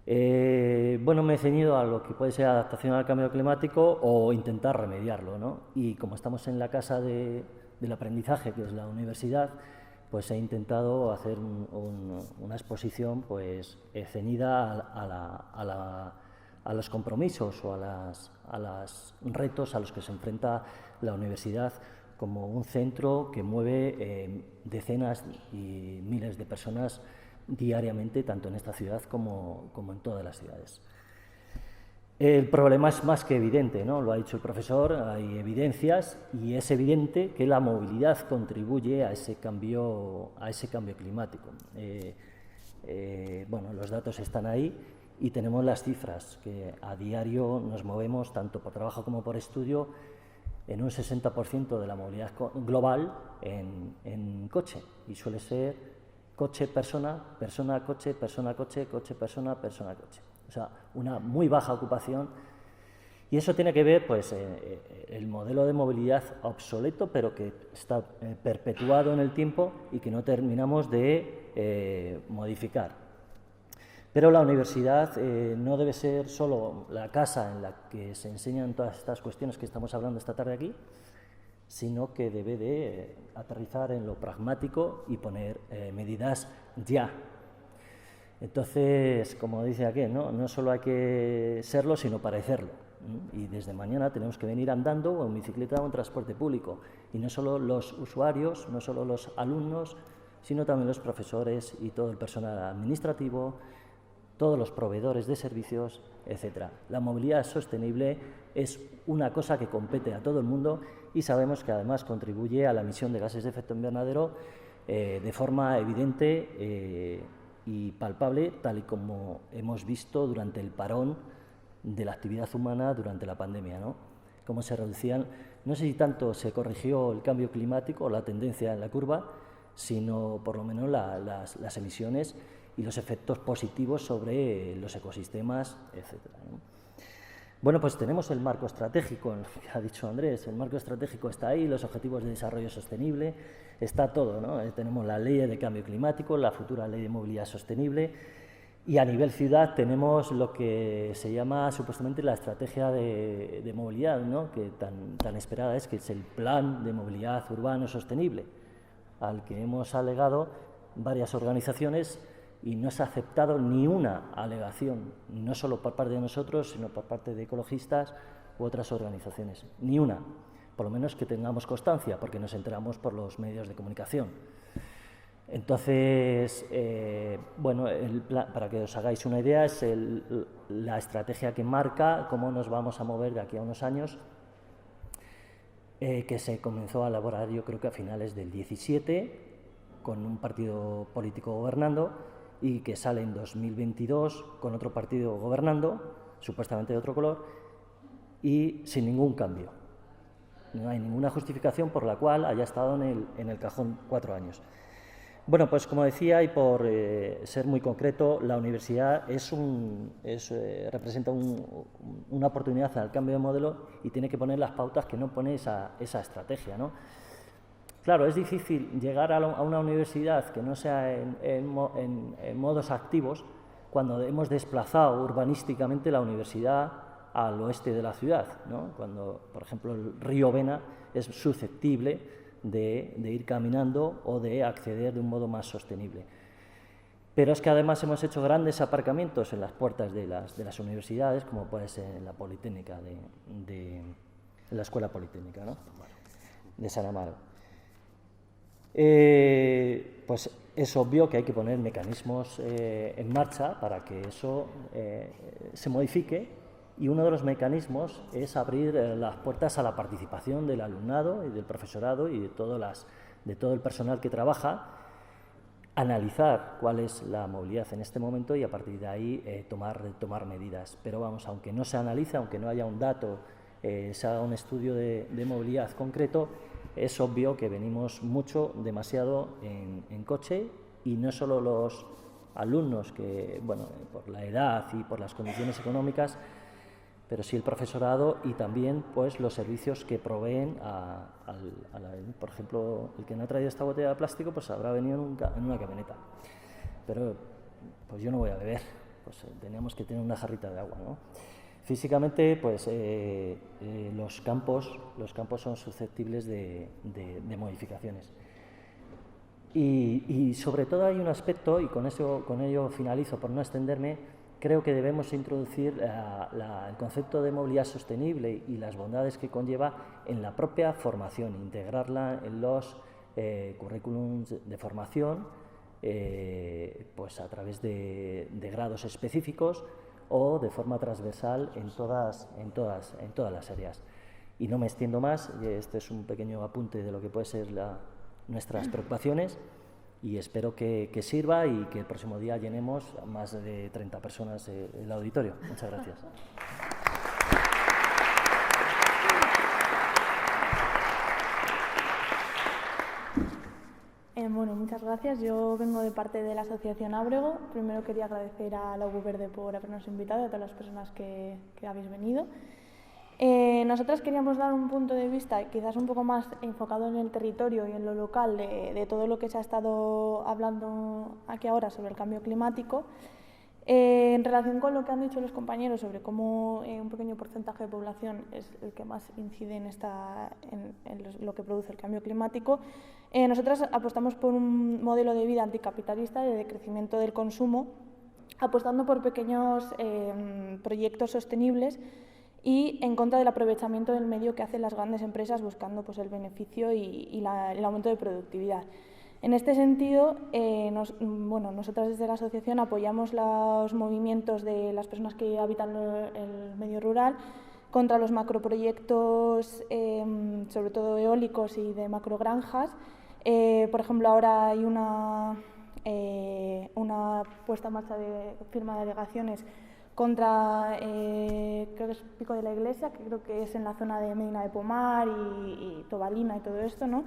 Bueno, me he ceñido a lo que puede ser adaptación al cambio climático o intentar remediarlo, ¿no? Y como estamos en la casa del aprendizaje, que es la universidad, pues he intentado hacer una exposición pues ceñida a los compromisos o a los retos a los que se enfrenta la universidad como un centro que mueve decenas y miles de personas diariamente, tanto en esta ciudad como en todas las ciudades. El problema es más que evidente, ¿no? Lo ha dicho el profesor, hay evidencias y es evidente que la movilidad contribuye a ese cambio climático. Bueno, los datos están ahí y tenemos las cifras, que a diario nos movemos, tanto por trabajo como por estudio, en un 60% de la movilidad global en coche, y suele ser coche-persona, persona-coche, persona-coche, coche-persona, persona-coche. O sea, una muy baja ocupación, y eso tiene que ver, pues, el modelo de movilidad obsoleto, pero que está perpetuado en el tiempo y que no terminamos de modificar. Pero la universidad no debe ser solo la casa en la que se enseñan todas estas cuestiones que estamos hablando esta tarde aquí, sino que debe de aterrizar en lo pragmático y poner medidas ya. Entonces, como dice aquí, no solo hay que serlo, sino parecerlo. Y desde mañana tenemos que venir andando o en bicicleta o en transporte público. Y no solo los usuarios, no solo los alumnos, sino también los profesores y todo el personal administrativo, todos los proveedores de servicios, etc. La movilidad sostenible es una cosa que compete a todo el mundo y sabemos que además contribuye a la emisión de gases de efecto invernadero de forma evidente y palpable, tal y como hemos visto durante el parón de la actividad humana durante la pandemia, ¿no? Cómo se reducían, no sé si tanto se corrigió el cambio climático o la tendencia en la curva, sino por lo menos las emisiones y los efectos positivos sobre los ecosistemas, etc. ¿no? Bueno, pues tenemos el marco estratégico, que ha dicho Andrés, el marco estratégico está ahí, los objetivos de desarrollo sostenible, está todo, ¿no? Tenemos la ley de cambio climático, la futura ley de movilidad sostenible, y a nivel ciudad tenemos lo que se llama supuestamente la estrategia de movilidad, ¿no? Que tan esperada es, que es el plan de movilidad urbano sostenible, al que hemos alegado varias organizaciones y no se ha aceptado ni una alegación, no solo por parte de nosotros, sino por parte de ecologistas u otras organizaciones, ni una, por lo menos que tengamos constancia, porque nos enteramos por los medios de comunicación. Entonces, bueno, el plan, para que os hagáis una idea, es la estrategia que marca cómo nos vamos a mover de aquí a unos años, que se comenzó a elaborar yo creo que a finales del 17, con un partido político gobernando, y que sale en 2022 con otro partido gobernando, supuestamente de otro color, y sin ningún cambio. No hay ninguna justificación por la cual haya estado en el cajón 4 años. Bueno, pues como decía, y por ser muy concreto, la universidad representa una oportunidad al cambio de modelo y tiene que poner las pautas que no pone esa estrategia, ¿no? Claro, es difícil llegar a una universidad que no sea en modos activos cuando hemos desplazado urbanísticamente la universidad al oeste de la ciudad, ¿no? Cuando, por ejemplo, el río Vena es susceptible de ir caminando o de acceder de un modo más sostenible. Pero es que además hemos hecho grandes aparcamientos en las puertas de las universidades, como puede ser en la Politécnica, en la Escuela Politécnica, ¿no? De San Amaro. Pues es obvio que hay que poner mecanismos en marcha para que eso se modifique, y uno de los mecanismos es abrir las puertas a la participación del alumnado y del profesorado y de todo el personal que trabaja, analizar cuál es la movilidad en este momento y a partir de ahí tomar medidas. Pero vamos, aunque no se analice, aunque no haya un dato, se haga un estudio de movilidad concreto, es obvio que venimos demasiado en coche, y no solo los alumnos, que, bueno, por la edad y por las condiciones económicas, pero sí el profesorado y también pues los servicios que proveen por ejemplo, el que no ha traído esta botella de plástico pues habrá venido en una camioneta, pero pues yo no voy a beber, pues teníamos que tener una jarrita de agua, ¿no? Físicamente, pues los campos son susceptibles de modificaciones. Y sobre todo hay un aspecto, y con ello finalizo por no extenderme. Creo que debemos introducir el concepto de movilidad sostenible y las bondades que conlleva en la propia formación, integrarla en los currículums de formación, pues a través de grados específicos o de forma transversal en todas las áreas. Y no me extiendo más, este es un pequeño apunte de lo que puede ser nuestras preocupaciones. Y espero que sirva y que el próximo día llenemos a más de 30 personas el auditorio. Muchas gracias. Bueno, muchas gracias. Yo vengo de parte de la Asociación Ábrego. Primero quería agradecer a la UV Verde por habernos invitado y a todas las personas que habéis venido. Nosotras queríamos dar un punto de vista quizás un poco más enfocado en el territorio y en lo local de todo lo que se ha estado hablando aquí ahora sobre el cambio climático, en relación con lo que han dicho los compañeros sobre cómo un pequeño porcentaje de población es el que más incide en lo que produce el cambio climático. Nosotras apostamos por un modelo de vida anticapitalista, de decrecimiento del consumo, apostando por pequeños proyectos sostenibles y en contra del aprovechamiento del medio que hacen las grandes empresas buscando pues, el beneficio y el aumento de productividad. En este sentido, nosotras desde la asociación apoyamos los movimientos de las personas que habitan el medio rural contra los macroproyectos, sobre todo eólicos y de macrogranjas. Por ejemplo, ahora hay una puesta en marcha de firma de alegaciones contra, creo que es Pico de la Iglesia, que creo que es en la zona de Medina de Pomar y Tobalina y todo esto, ¿no?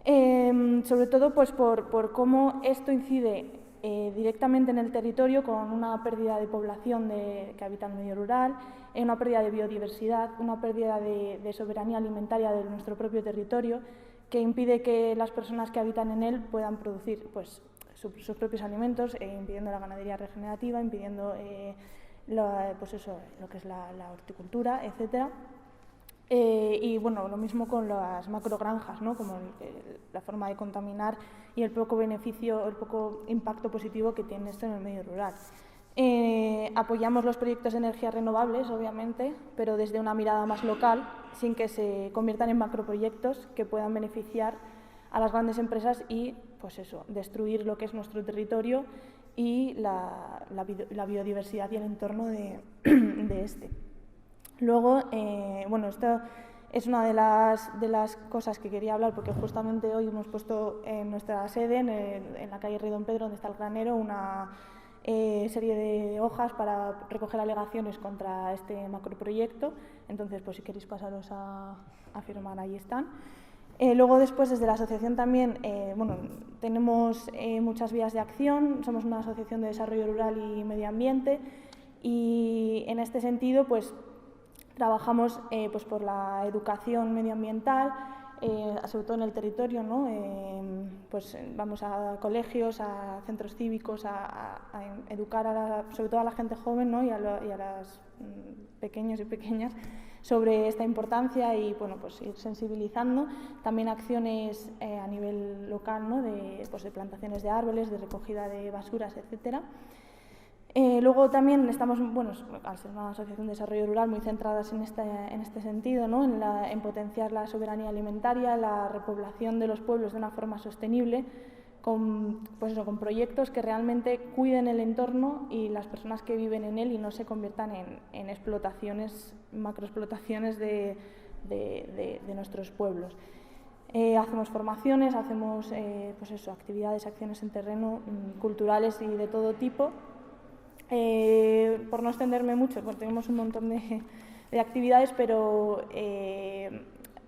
Sobre todo pues, por cómo esto incide directamente en el territorio con una pérdida de población que habita en el medio rural, una pérdida de biodiversidad, una pérdida de soberanía alimentaria de nuestro propio territorio, que impide que las personas que habitan en él puedan producir pues, sus propios alimentos, impidiendo la ganadería regenerativa, impidiendo pues eso, lo que es la horticultura, etc. Y bueno, lo mismo con las macrogranjas, ¿no? Como la forma de contaminar y el poco beneficio, el poco impacto positivo que tiene esto en el medio rural. Apoyamos los proyectos de energías renovables, obviamente, pero desde una mirada más local, sin que se conviertan en macroproyectos que puedan beneficiar a las grandes empresas y, pues eso, destruir lo que es nuestro territorio y la biodiversidad y el entorno de este. Luego, bueno, esto es una de las cosas que quería hablar, porque justamente hoy hemos puesto en nuestra sede, en la calle Rey Don Pedro, donde está el granero, serie de hojas para recoger alegaciones contra este macroproyecto. Entonces, pues si queréis pasaros a firmar, ahí están. Luego, después, desde la asociación también, bueno, tenemos muchas vías de acción. Somos una asociación de desarrollo rural y medio ambiente y, en este sentido, pues trabajamos pues por la educación medioambiental, sobre todo en el territorio, ¿no? Pues vamos a colegios, a centros cívicos, a educar sobre todo a la gente joven, ¿no? y a los pequeños y pequeñas sobre esta importancia y, bueno, pues ir sensibilizando. También acciones a nivel local, ¿no? Pues de plantaciones de árboles, de recogida de basuras, etcétera. Luego también estamos, bueno, al ser una asociación de desarrollo rural, muy centradas en este sentido, ¿no? En potenciar la soberanía alimentaria, la repoblación de los pueblos de una forma sostenible, con proyectos que realmente cuiden el entorno y las personas que viven en él y no se conviertan en explotaciones, macroexplotaciones de nuestros pueblos. Hacemos formaciones, hacemos pues eso, actividades, acciones en terreno, culturales y de todo tipo. Por no extenderme mucho, pues tenemos un montón de actividades, pero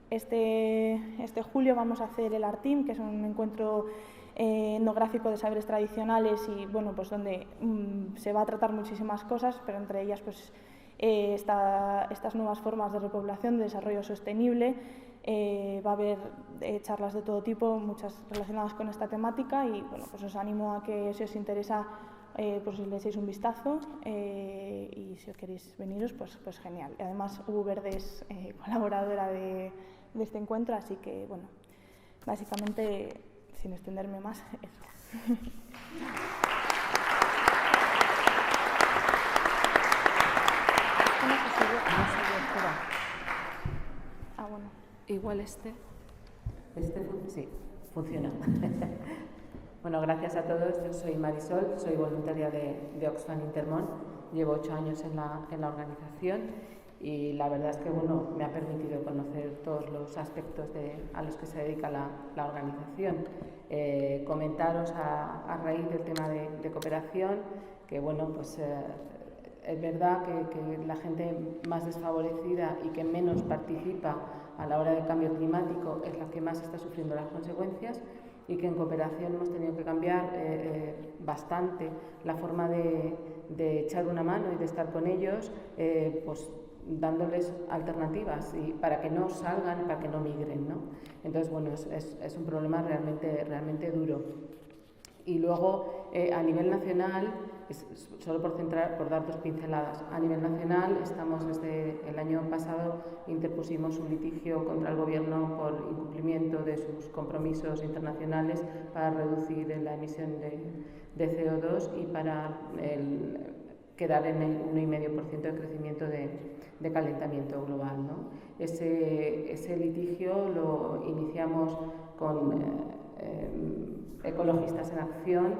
este julio vamos a hacer el ARTIM, que es un encuentro etnográfico de saberes tradicionales y, bueno, pues donde se va a tratar muchísimas cosas, pero entre ellas pues estas nuevas formas de repoblación, de desarrollo sostenible. Va a haber charlas de todo tipo, muchas relacionadas con esta temática y, bueno, pues os animo a que, si os interesa, pues le echéis un vistazo y si os queréis veniros, pues genial. Y además, Verde es colaboradora de este encuentro, así que, bueno, básicamente, sin extenderme más, eso. Ah, bueno. Igual sí, funciona. Bueno, gracias a todos. Yo soy Marisol, soy voluntaria de Oxfam Intermón. Llevo 8 años en la organización y la verdad es que, bueno, me ha permitido conocer todos los aspectos a los que se dedica la organización. Comentaros a raíz del tema de cooperación que, bueno, pues es verdad que la gente más desfavorecida y que menos participa a la hora del cambio climático es la que más está sufriendo las consecuencias y que en cooperación hemos tenido que cambiar bastante la forma de echar una mano y de estar con ellos, pues dándoles alternativas y para que no salgan, para que no migren, ¿no? Entonces, bueno, es un problema realmente duro. Y luego, a nivel nacional, solo por dar 2 pinceladas, a nivel nacional estamos desde el año pasado, interpusimos un litigio contra el Gobierno por incumplimiento de sus compromisos internacionales para reducir la emisión de CO2 y para quedar en el 1,5% de crecimiento de calentamiento global, ¿no? Ese litigio lo iniciamos con Ecologistas en Acción,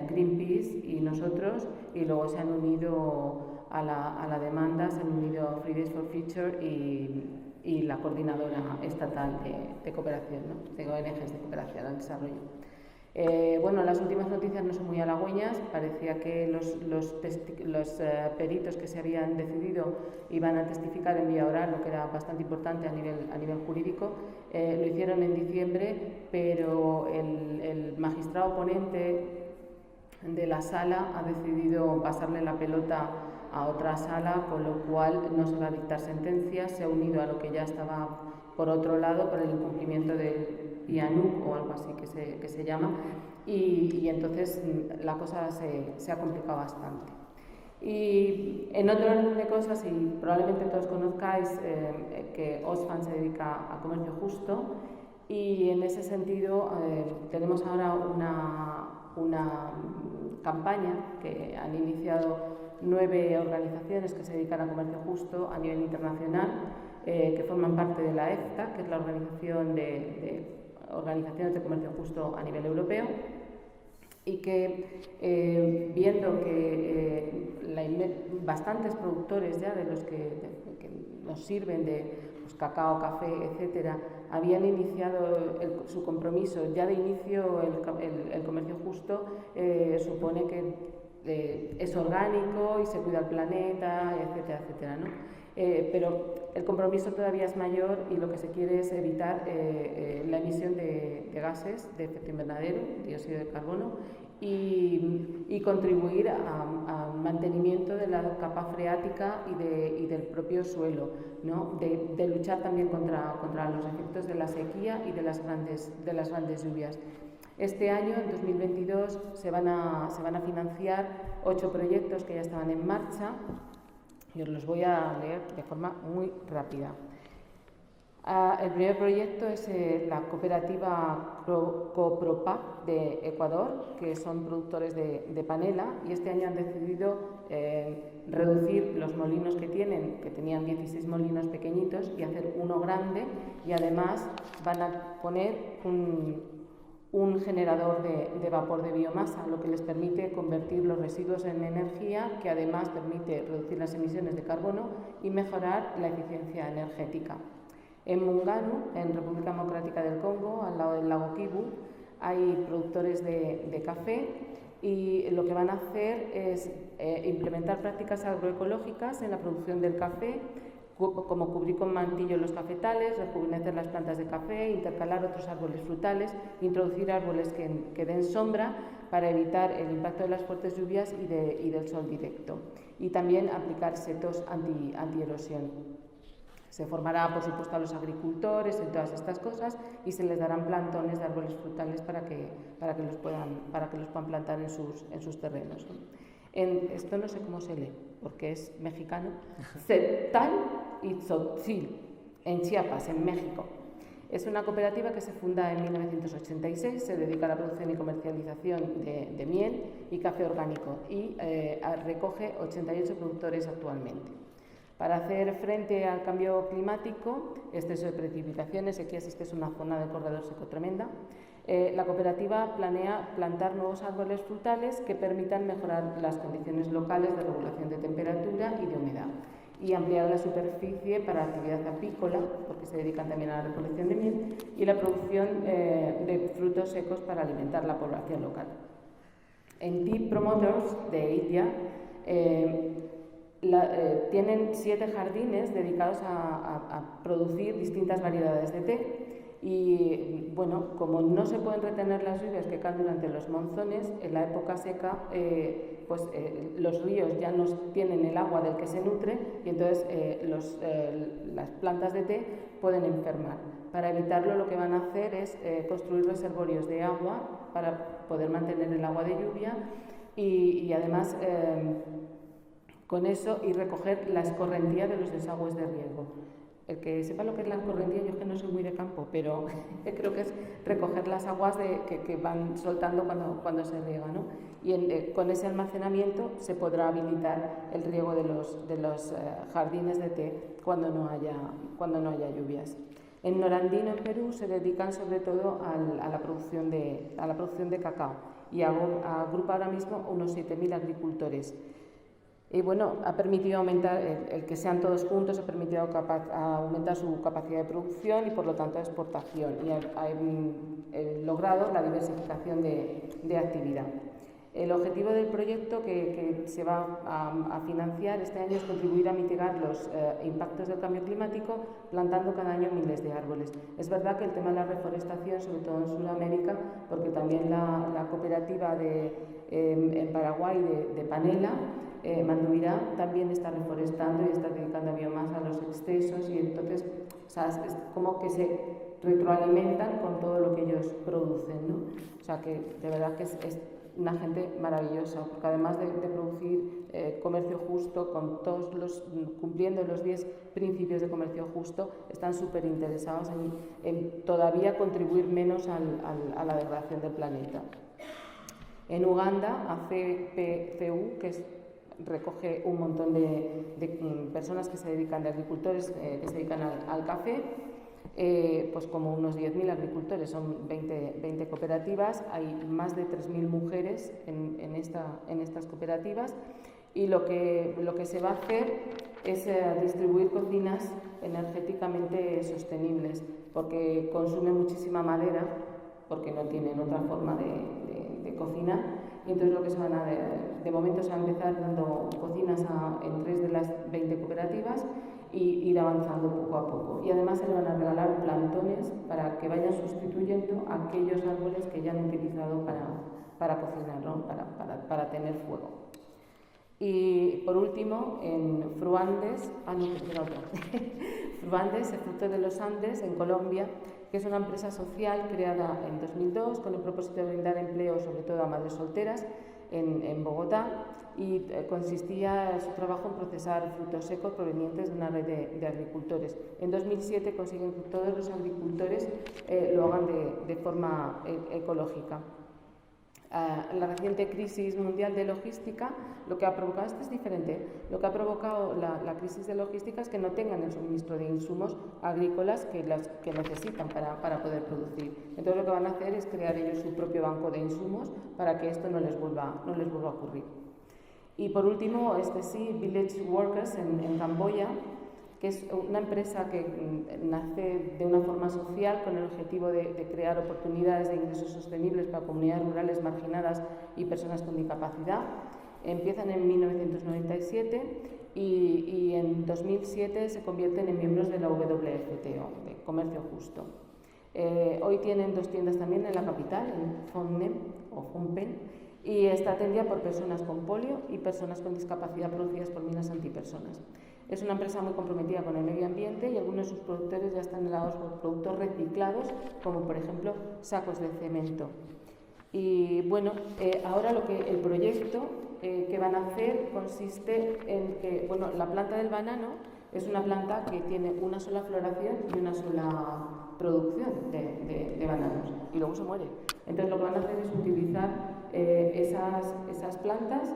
Greenpeace y nosotros, y luego se han unido a la demanda, se han unido Fridays for Future y la coordinadora estatal de cooperación, ¿no? De ONGs de cooperación al desarrollo. Bueno, las últimas noticias no son muy halagüeñas. Parecía que los peritos que se habían decidido iban a testificar en vía oral, lo que era bastante importante a nivel jurídico. Lo hicieron en diciembre, pero el magistrado ponente de la sala ha decidido pasarle la pelota a otra sala, con lo cual no se va a dictar sentencia. Se ha unido a lo que ya estaba por otro lado, por el incumplimiento del IANUC o algo así que se llama, y entonces la cosa se ha complicado bastante. Y en otro orden de cosas, y probablemente todos conozcáis que Oxfam se dedica a comercio justo, y en ese sentido tenemos ahora una campaña que han iniciado 9 organizaciones que se dedican a comercio justo a nivel internacional, que forman parte de la EFTA, que es la organización de organizaciones de comercio justo a nivel europeo, y que viendo que bastantes productores ya de los que nos sirven de pues, cacao, café, etcétera, habían iniciado su compromiso ya de inicio. El comercio justo supone que es orgánico y se cuida el planeta, etcétera, etcétera, ¿no? Pero el compromiso todavía es mayor y lo que se quiere es evitar la emisión de gases de efecto invernadero, dióxido de carbono, y contribuir al mantenimiento de la capa freática y del propio suelo, ¿no? De luchar también contra los efectos de la sequía y de las grandes lluvias. Este año, en 2022, se van a financiar 8 proyectos que ya estaban en marcha y os los voy a leer de forma muy rápida. El primer proyecto es la cooperativa Copropac de Ecuador, que son productores de panela, y este año han decidido reducir los molinos que tenían 16 molinos pequeñitos, y hacer uno grande, y además van a poner un generador de vapor de biomasa, lo que les permite convertir los residuos en energía, que además permite reducir las emisiones de carbono y mejorar la eficiencia energética. En Munganu, en República Democrática del Congo, al lado del lago Kivu, hay productores de café, y lo que van a hacer es implementar prácticas agroecológicas en la producción del café, como cubrir con mantillo los cafetales, rejuvenecer las plantas de café, intercalar otros árboles frutales, introducir árboles que den sombra para evitar el impacto de las fuertes lluvias y del sol directo, y también aplicar setos antierosión. Se formará, por supuesto, a los agricultores en todas estas cosas, y se les darán plantones de árboles frutales para que los puedan plantar en sus terrenos, ¿no? Esto no sé cómo se lee, porque es mexicano. Cetal y Tzotzil, en Chiapas, en México. Es una cooperativa que se funda en 1986, se dedica a la producción y comercialización de miel y café orgánico, y recoge 88 productores actualmente. Para hacer frente al cambio climático, exceso de precipitaciones, sequías, es que es una zona de corredor seco tremenda, la cooperativa planea plantar nuevos árboles frutales que permitan mejorar las condiciones locales de regulación de temperatura y de humedad, y ampliar la superficie para actividad apícola, porque se dedican también a la recolección de miel, y la producción de frutos secos para alimentar la población local. En Tea Promoters de India, tienen 7 jardines dedicados a producir distintas variedades de té, y bueno, como no se pueden retener las lluvias que caen durante los monzones, en la época seca los ríos ya no tienen el agua del que se nutre, y entonces las plantas de té pueden enfermar. Para evitarlo, lo que van a hacer es construir reservorios de agua para poder mantener el agua de lluvia, y además con eso, y recoger la escorrentía de los desagües de riego. El que sepa lo que es la escorrentía, yo es que no soy muy de campo, pero creo que es recoger las aguas que van soltando cuando se riega, ¿no? Y con ese almacenamiento se podrá habilitar el riego de los jardines de té cuando no haya lluvias. En Norandino, en Perú, se dedican sobre todo a la producción de cacao, y agrupa ahora mismo unos 7.000 agricultores. Y bueno, ha permitido aumentar, el que sean todos juntos, ha permitido aumentar su capacidad de producción y por lo tanto de exportación, y ha logrado la diversificación de actividad. El objetivo del proyecto que se va a financiar este año es contribuir a mitigar los impactos del cambio climático plantando cada año miles de árboles. Es verdad que el tema de la reforestación, sobre todo en Sudamérica, porque también la cooperativa en Paraguay de panela, Mandubirá, también está reforestando y está dedicando a biomasa a los excesos, y entonces es como que se retroalimentan con todo lo que ellos producen, ¿no? O sea que de verdad que es una gente maravillosa, porque además de producir comercio justo, cumpliendo los 10 principios de comercio justo, están súper interesados en todavía contribuir menos a la degradación del planeta. En Uganda, ACPCU, que recoge un montón de personas que se dedican, de agricultores que se dedican al café, pues como unos 10.000 agricultores, son 20 cooperativas, hay más de 3.000 mujeres en estas cooperativas, y lo que se va a hacer es distribuir cocinas energéticamente sostenibles, porque consume muchísima madera, porque no tienen otra forma de cocinar, y entonces lo que de momento se va a empezar dando cocinas en 3 de las 20 cooperativas y ir avanzando poco a poco. Y además se le van a regalar plantones para que vayan sustituyendo aquellos árboles que ya han utilizado para cocinar, ¿no? para tener fuego. Y por último, en Fruandes, Fruandes, el fruto de los Andes, en Colombia, que es una empresa social creada en 2002 con el propósito de brindar empleo sobre todo a madres solteras en Bogotá, y consistía su trabajo en procesar frutos secos provenientes de una red de agricultores. En 2007 consiguen que todos los agricultores lo hagan de forma ecológica. La reciente crisis mundial de logística lo que ha provocado, esto es diferente, lo que ha provocado la crisis de logística es que no tengan el suministro de insumos agrícolas que necesitan para poder producir. Entonces lo que van a hacer es crear ellos su propio banco de insumos para que esto no les vuelva a ocurrir. Y por último, Village Workers en Camboya, que es una empresa que nace de una forma social con el objetivo de crear oportunidades de ingresos sostenibles para comunidades rurales marginadas y personas con discapacidad. Empiezan en 1997 y en 2007 se convierten en miembros de la WFTO, de Comercio Justo. Hoy tienen 2 tiendas también en la capital, en Phnom Penh, y está atendida por personas con polio y personas con discapacidad producidas por minas antipersonas. Es una empresa muy comprometida con el medio ambiente y algunos de sus productores ya están elaborados por productos reciclados, como por ejemplo sacos de cemento. Y bueno, ahora el proyecto que van a hacer consiste en que la planta del banano es una planta que tiene una sola floración y una sola producción de bananos, y luego se muere. Entonces lo que van a hacer es utilizar esas plantas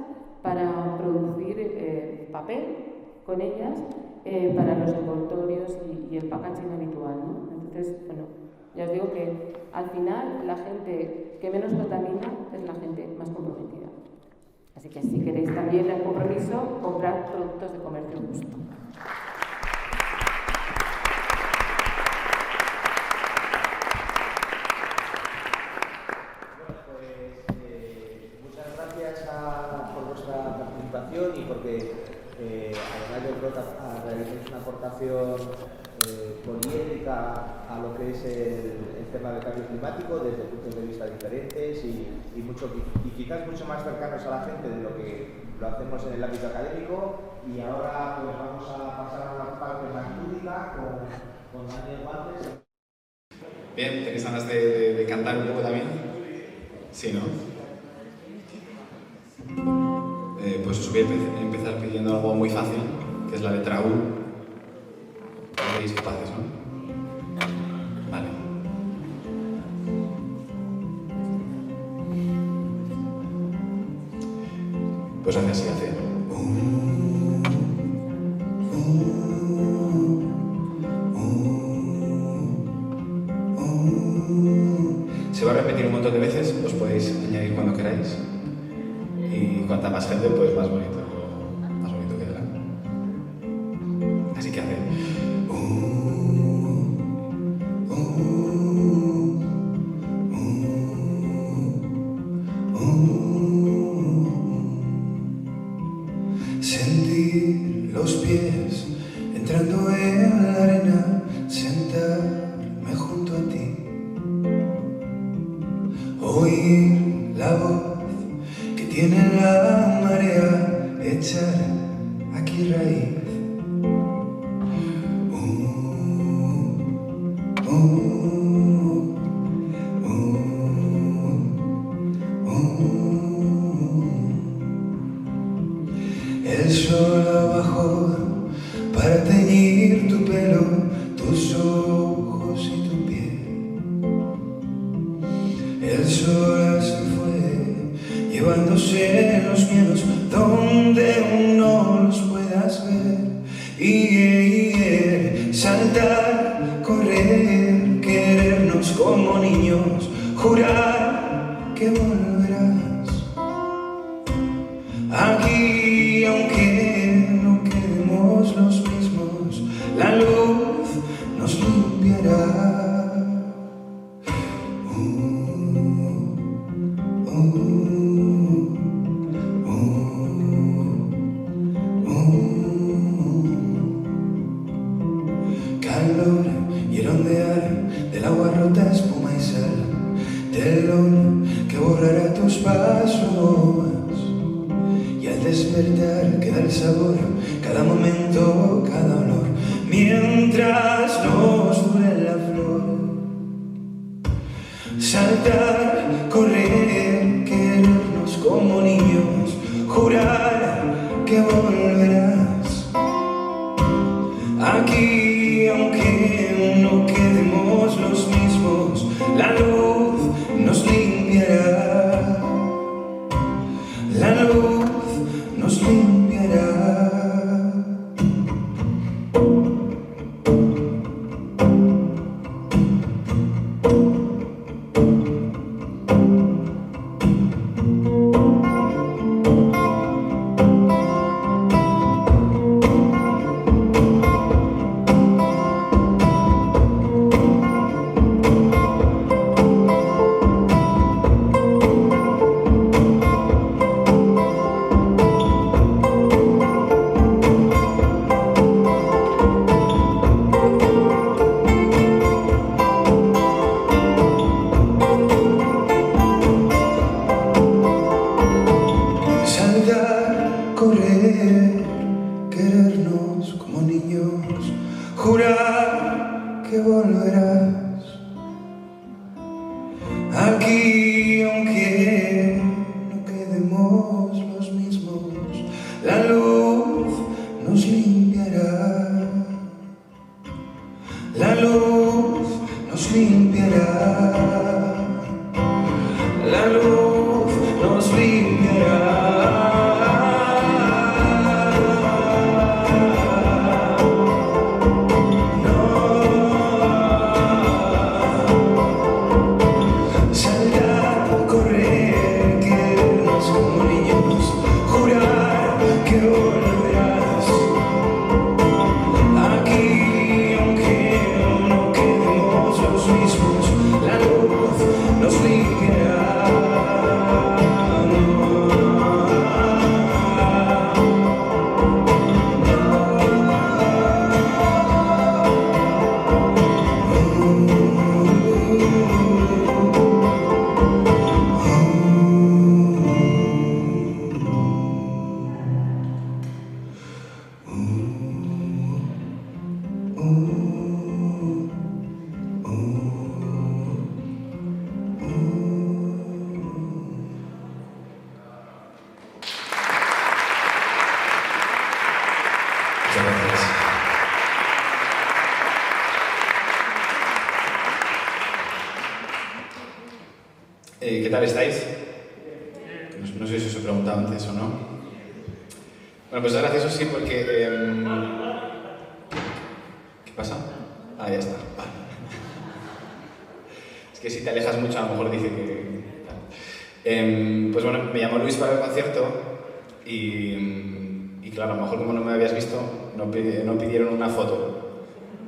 para producir papel con ellas, para los envoltorios y el packaging habitual, ¿no? Entonces, ya os digo que al final la gente que menos contamina es la gente más comprometida. Así que si queréis también el compromiso, comprad productos de Comercio Justo. Muchas gracias por vuestra participación y porque además yo creo que realizáis una aportación poliédrica a lo que es el tema del cambio climático desde puntos de vista diferentes y quizás mucho más cercanos a la gente de lo que lo hacemos en el ámbito académico. Y ahora pues vamos a pasar a una parte más lúdica con Daniel Guantes. Bien, ¿tenéis ganas de cantar un poco también? Sí, ¿no? Pues os voy a empezar pidiendo algo muy fácil, que es la letra U. ¿Seréis capaces, no? Vale. Pues hace así, hace. Se va a repetir un montón de veces, os podéis añadir cuando queráis. Y cuanta más gente, pues más bonito quedará. Así que hace. Sentir los pies entrando en la arena, sentarme junto a ti, oír la voz que tiene la marea, echar aquí raíz. El sol abajo para teñir tu pelo, tus ojos y tu piel. El sol se fue llevándose los miedos donde no los puedas ver. Y saltar, correr, querernos como niños, jurar que volverás. Aquí, aunque no quedemos los mismos, la luz nos limpiará. agua rota, espuma y sal, telón que borrará tus pasos. Y al despertar queda el sabor, cada momento, cada olor, mientras nos dure la flor. Saltar, correr, querernos como niños, jurar que volverás. Aquí, aunque no quedemos los mismos, la luz nos limpiará. La luz nos limpiará. Correr, querernos como niños, jurar que volverás. Aquí, aunque no quedemos los mismos, la luz nos limpiará. La luz nos limpiará. La luz nos limpiará. ¿Qué tal estáis? No sé si os he preguntado antes o no. Bueno, pues es gracioso sí porque... ¿Qué pasa? Ah, ya está. Vale. Es que si te alejas mucho a lo mejor dice que... pues bueno, me llamó Luis para el concierto y claro, a lo mejor como no me habías visto, no pidieron una foto.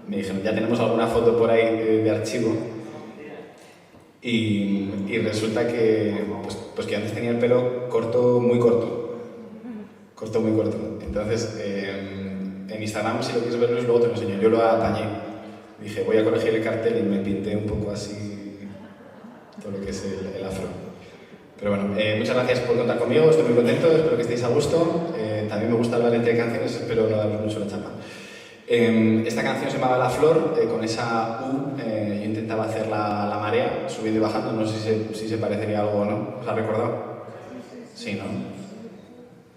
Me dijeron, ya tenemos alguna foto por ahí de archivo. Y resulta que, pues que antes tenía el pelo corto, muy corto. Corto, muy corto. Entonces, en Instagram, si lo quieres ver, luego te lo enseño. Yo lo apañé. Dije, voy a corregir el cartel y me pinté un poco así todo lo que es el afro. Pero bueno, muchas gracias por contar conmigo. Estoy muy contento, espero que estéis a gusto. También me gusta hablar entre canciones, espero no daros mucho la chapa. Esta canción se llamaba La Flor, con esa U yo intentaba hacer la marea, subiendo y bajando, no sé si se parecería algo o no. ¿Os ha recordado? Sí, ¿no?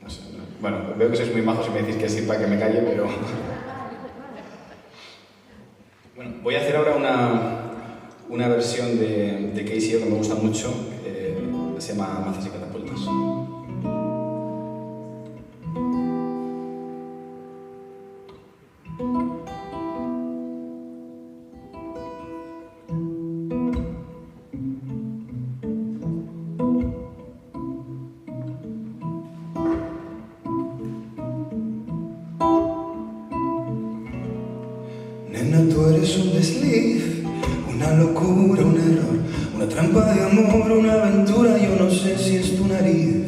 No sé, no. Bueno, veo que sois muy majos y me decís que sí para que me calle, pero... Bueno, voy a hacer ahora una versión de KCO que me gusta mucho, se llama Mazas y Catapultas. Nena, tú eres un desliz, una locura, un error, una trampa de amor, una aventura. Yo no sé si es tu nariz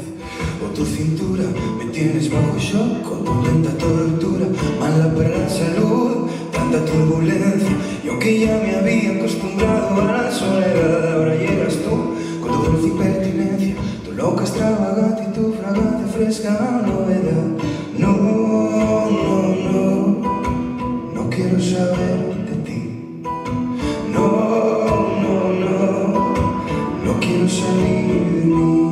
o tu cintura. Me tienes bajo shock con tu lenta tortura, mala para la salud, tanta turbulencia. Y Yo que ya me había acostumbrado a la soledad, ahora llegas tú con tu dulce impertinencia, tu loca extravagante y tu fragancia fresca novedad. No, no, no, no quiero saber de ti. No, no, no, no quiero salir de mí.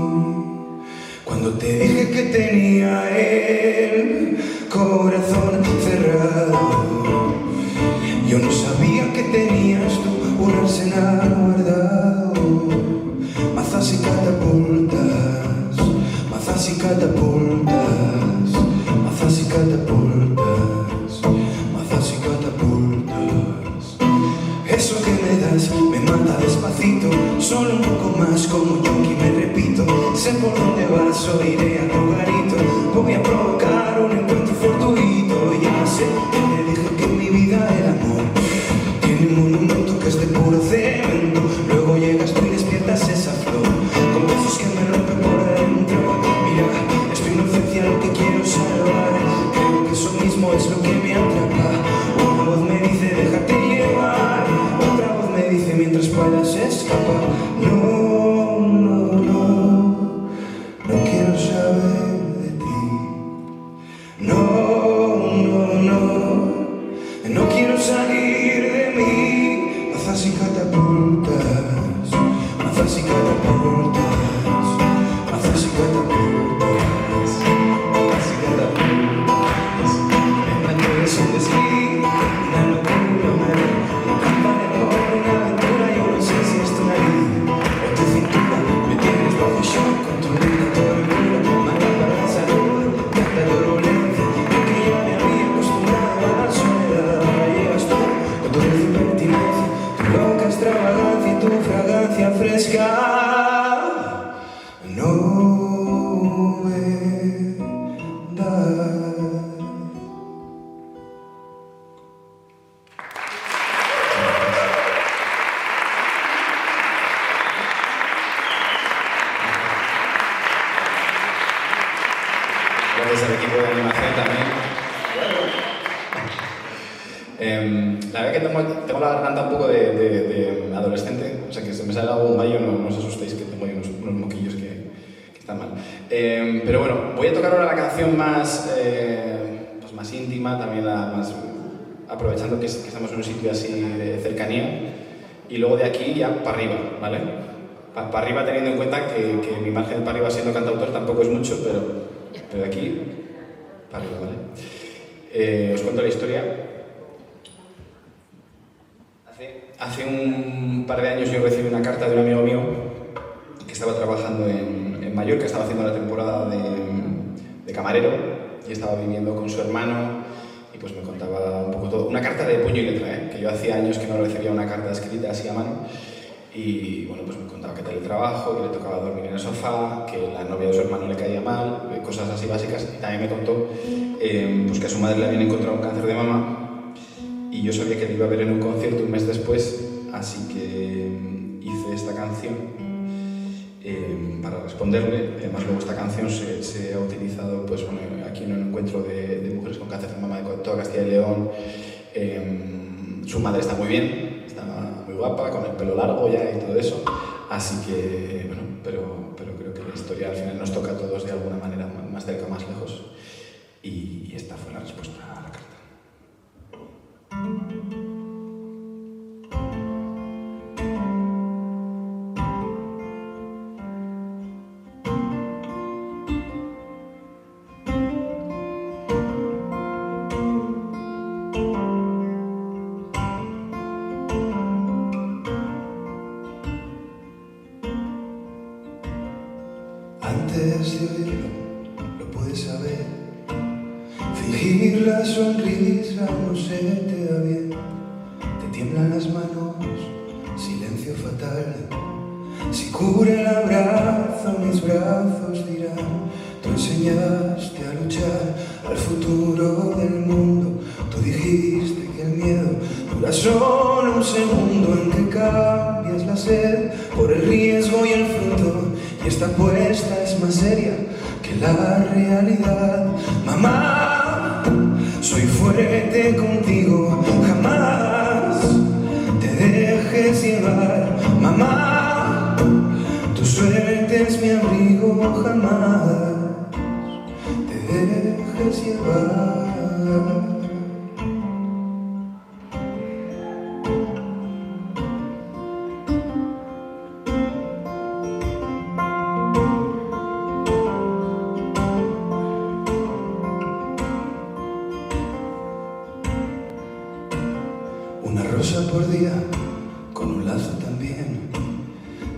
Cuando te dije que tenía el corazón cerrado, yo no sabía que tenías tú un arsenal guardado. Mazas y catapultas, mazas y catapultas, mazas y catapultas, mazas y catapultas. Eso que me das me mata despacito, solo un poco más como yonki me repito. Sé por dónde vas, oiré a tu garito, voy a provocar un encuentro fortuito. Ya sé que te dije que en mi vida el amor tiene un monumento que es de puro cemento. Luego llegas tú y despiertas esa flor con besos que me rompen por dentro. Mira, es tu inocencia lo que quiero salvar. Creo que eso mismo es lo que me atrapa. Una voz me dice déjate llevar, otra voz me dice mientras puedas escapar. No, no, no, no quiero saber de ti. No, no, no, no quiero salir de mí. Mazas y catapultas, mazas y catapultas, mazas y catapultas, mazas y catapultas. Me es un desliz, una locura, una trampa de amor, una aventura. Yo no sé si es tu nariz o tu cintura. Me tienes bajo shock, controlando todo el mundo. Mala para la salud, tanta turbulencia. Yo que ya me había acostumbrado a la soledad. Ahora llegas tú con tu dulce impertinencia, tu loca extravagancia y tu fragancia fresca. No me das. Gracias al equipo de animación también. La verdad que tengo la garganta un poco de adolescente, o sea que se me sale algo gallo, no os asustéis que tengo ahí unos moquillos que están mal. Pero bueno, voy a tocar ahora la canción más, pues más íntima, también la más, aprovechando que estamos en un sitio así de cercanía, y luego de aquí ya para arriba, ¿vale? Para arriba teniendo en cuenta que mi margen para arriba siendo cantautor tampoco es mucho, pero de aquí para arriba, ¿vale? Os cuento la historia. Hace un par de años yo recibí una carta de un amigo mío que estaba trabajando en Mallorca, estaba haciendo la temporada de camarero y estaba viviendo con su hermano y pues me contaba un poco todo. Una carta de puño y letra, que yo hacía años que no recibía una carta escrita así a mano. Y bueno, pues me contaba qué tal el trabajo, que le tocaba dormir en el sofá, que la novia de su hermano le caía mal, cosas así básicas. Y también me contó pues que a su madre le habían encontrado un cáncer de mama y yo sabía que le iba a ver en un concierto un mes después, así que hice esta canción para responderle. Además luego esta canción se ha utilizado pues, bueno, aquí en un encuentro de mujeres con cáncer de mama de toda Castilla y León. Su madre está muy bien, está muy guapa, con el pelo largo ya y todo eso, así que bueno, pero creo que la historia al final nos toca a todos de alguna manera, más cerca, más lejos, y esta fue la respuesta a la carta. Antes de oírlo, lo puedes saber. Fingir la sonrisa no se te da bien. Te tiemblan las manos, silencio fatal. Si cura el abrazo, mis brazos dirán. Tú enseñaste a luchar al futuro del mundo. Tú dijiste que el miedo dura solo un segundo, en que cambias la sed por el riesgo y el fruto. Y esta apuesta es más seria que la realidad. Mamá, soy fuerte contigo, jamás dejes llevar, mamá, tu suerte es mi abrigo, jamás te dejes llevar. Una rosa por día, con un lazo también.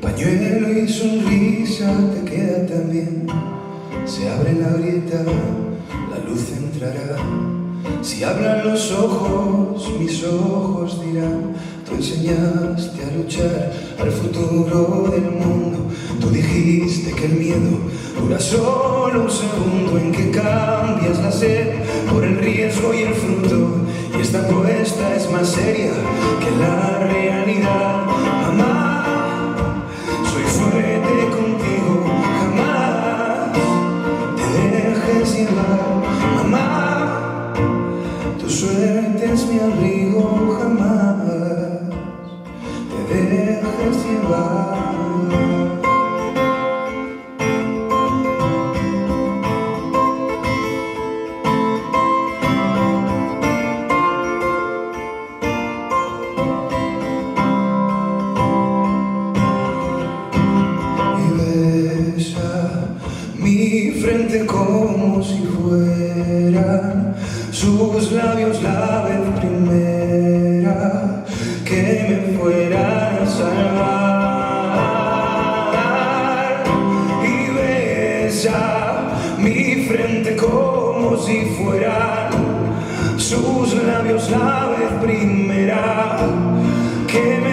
Pañuelo y sonrisa te queda también. Se abre la grieta, la luz entrará. Si hablan los ojos, mis ojos dirán: tú enseñaste a luchar al futuro del mundo. Tú dijiste que el miedo dura solo un segundo, en que cambias la sed por el riesgo y el fruto. Y esta apuesta es más seria que la realidad. Mamá, soy fuerte contigo, jamás te dejes llevar. Mamá, tu suerte es mi abrigo, jamás te dejes llevar. Mi frente como si fueran sus labios la vez primera que me fueran a salvar. Y besa mi frente como si fueran sus labios la vez primera que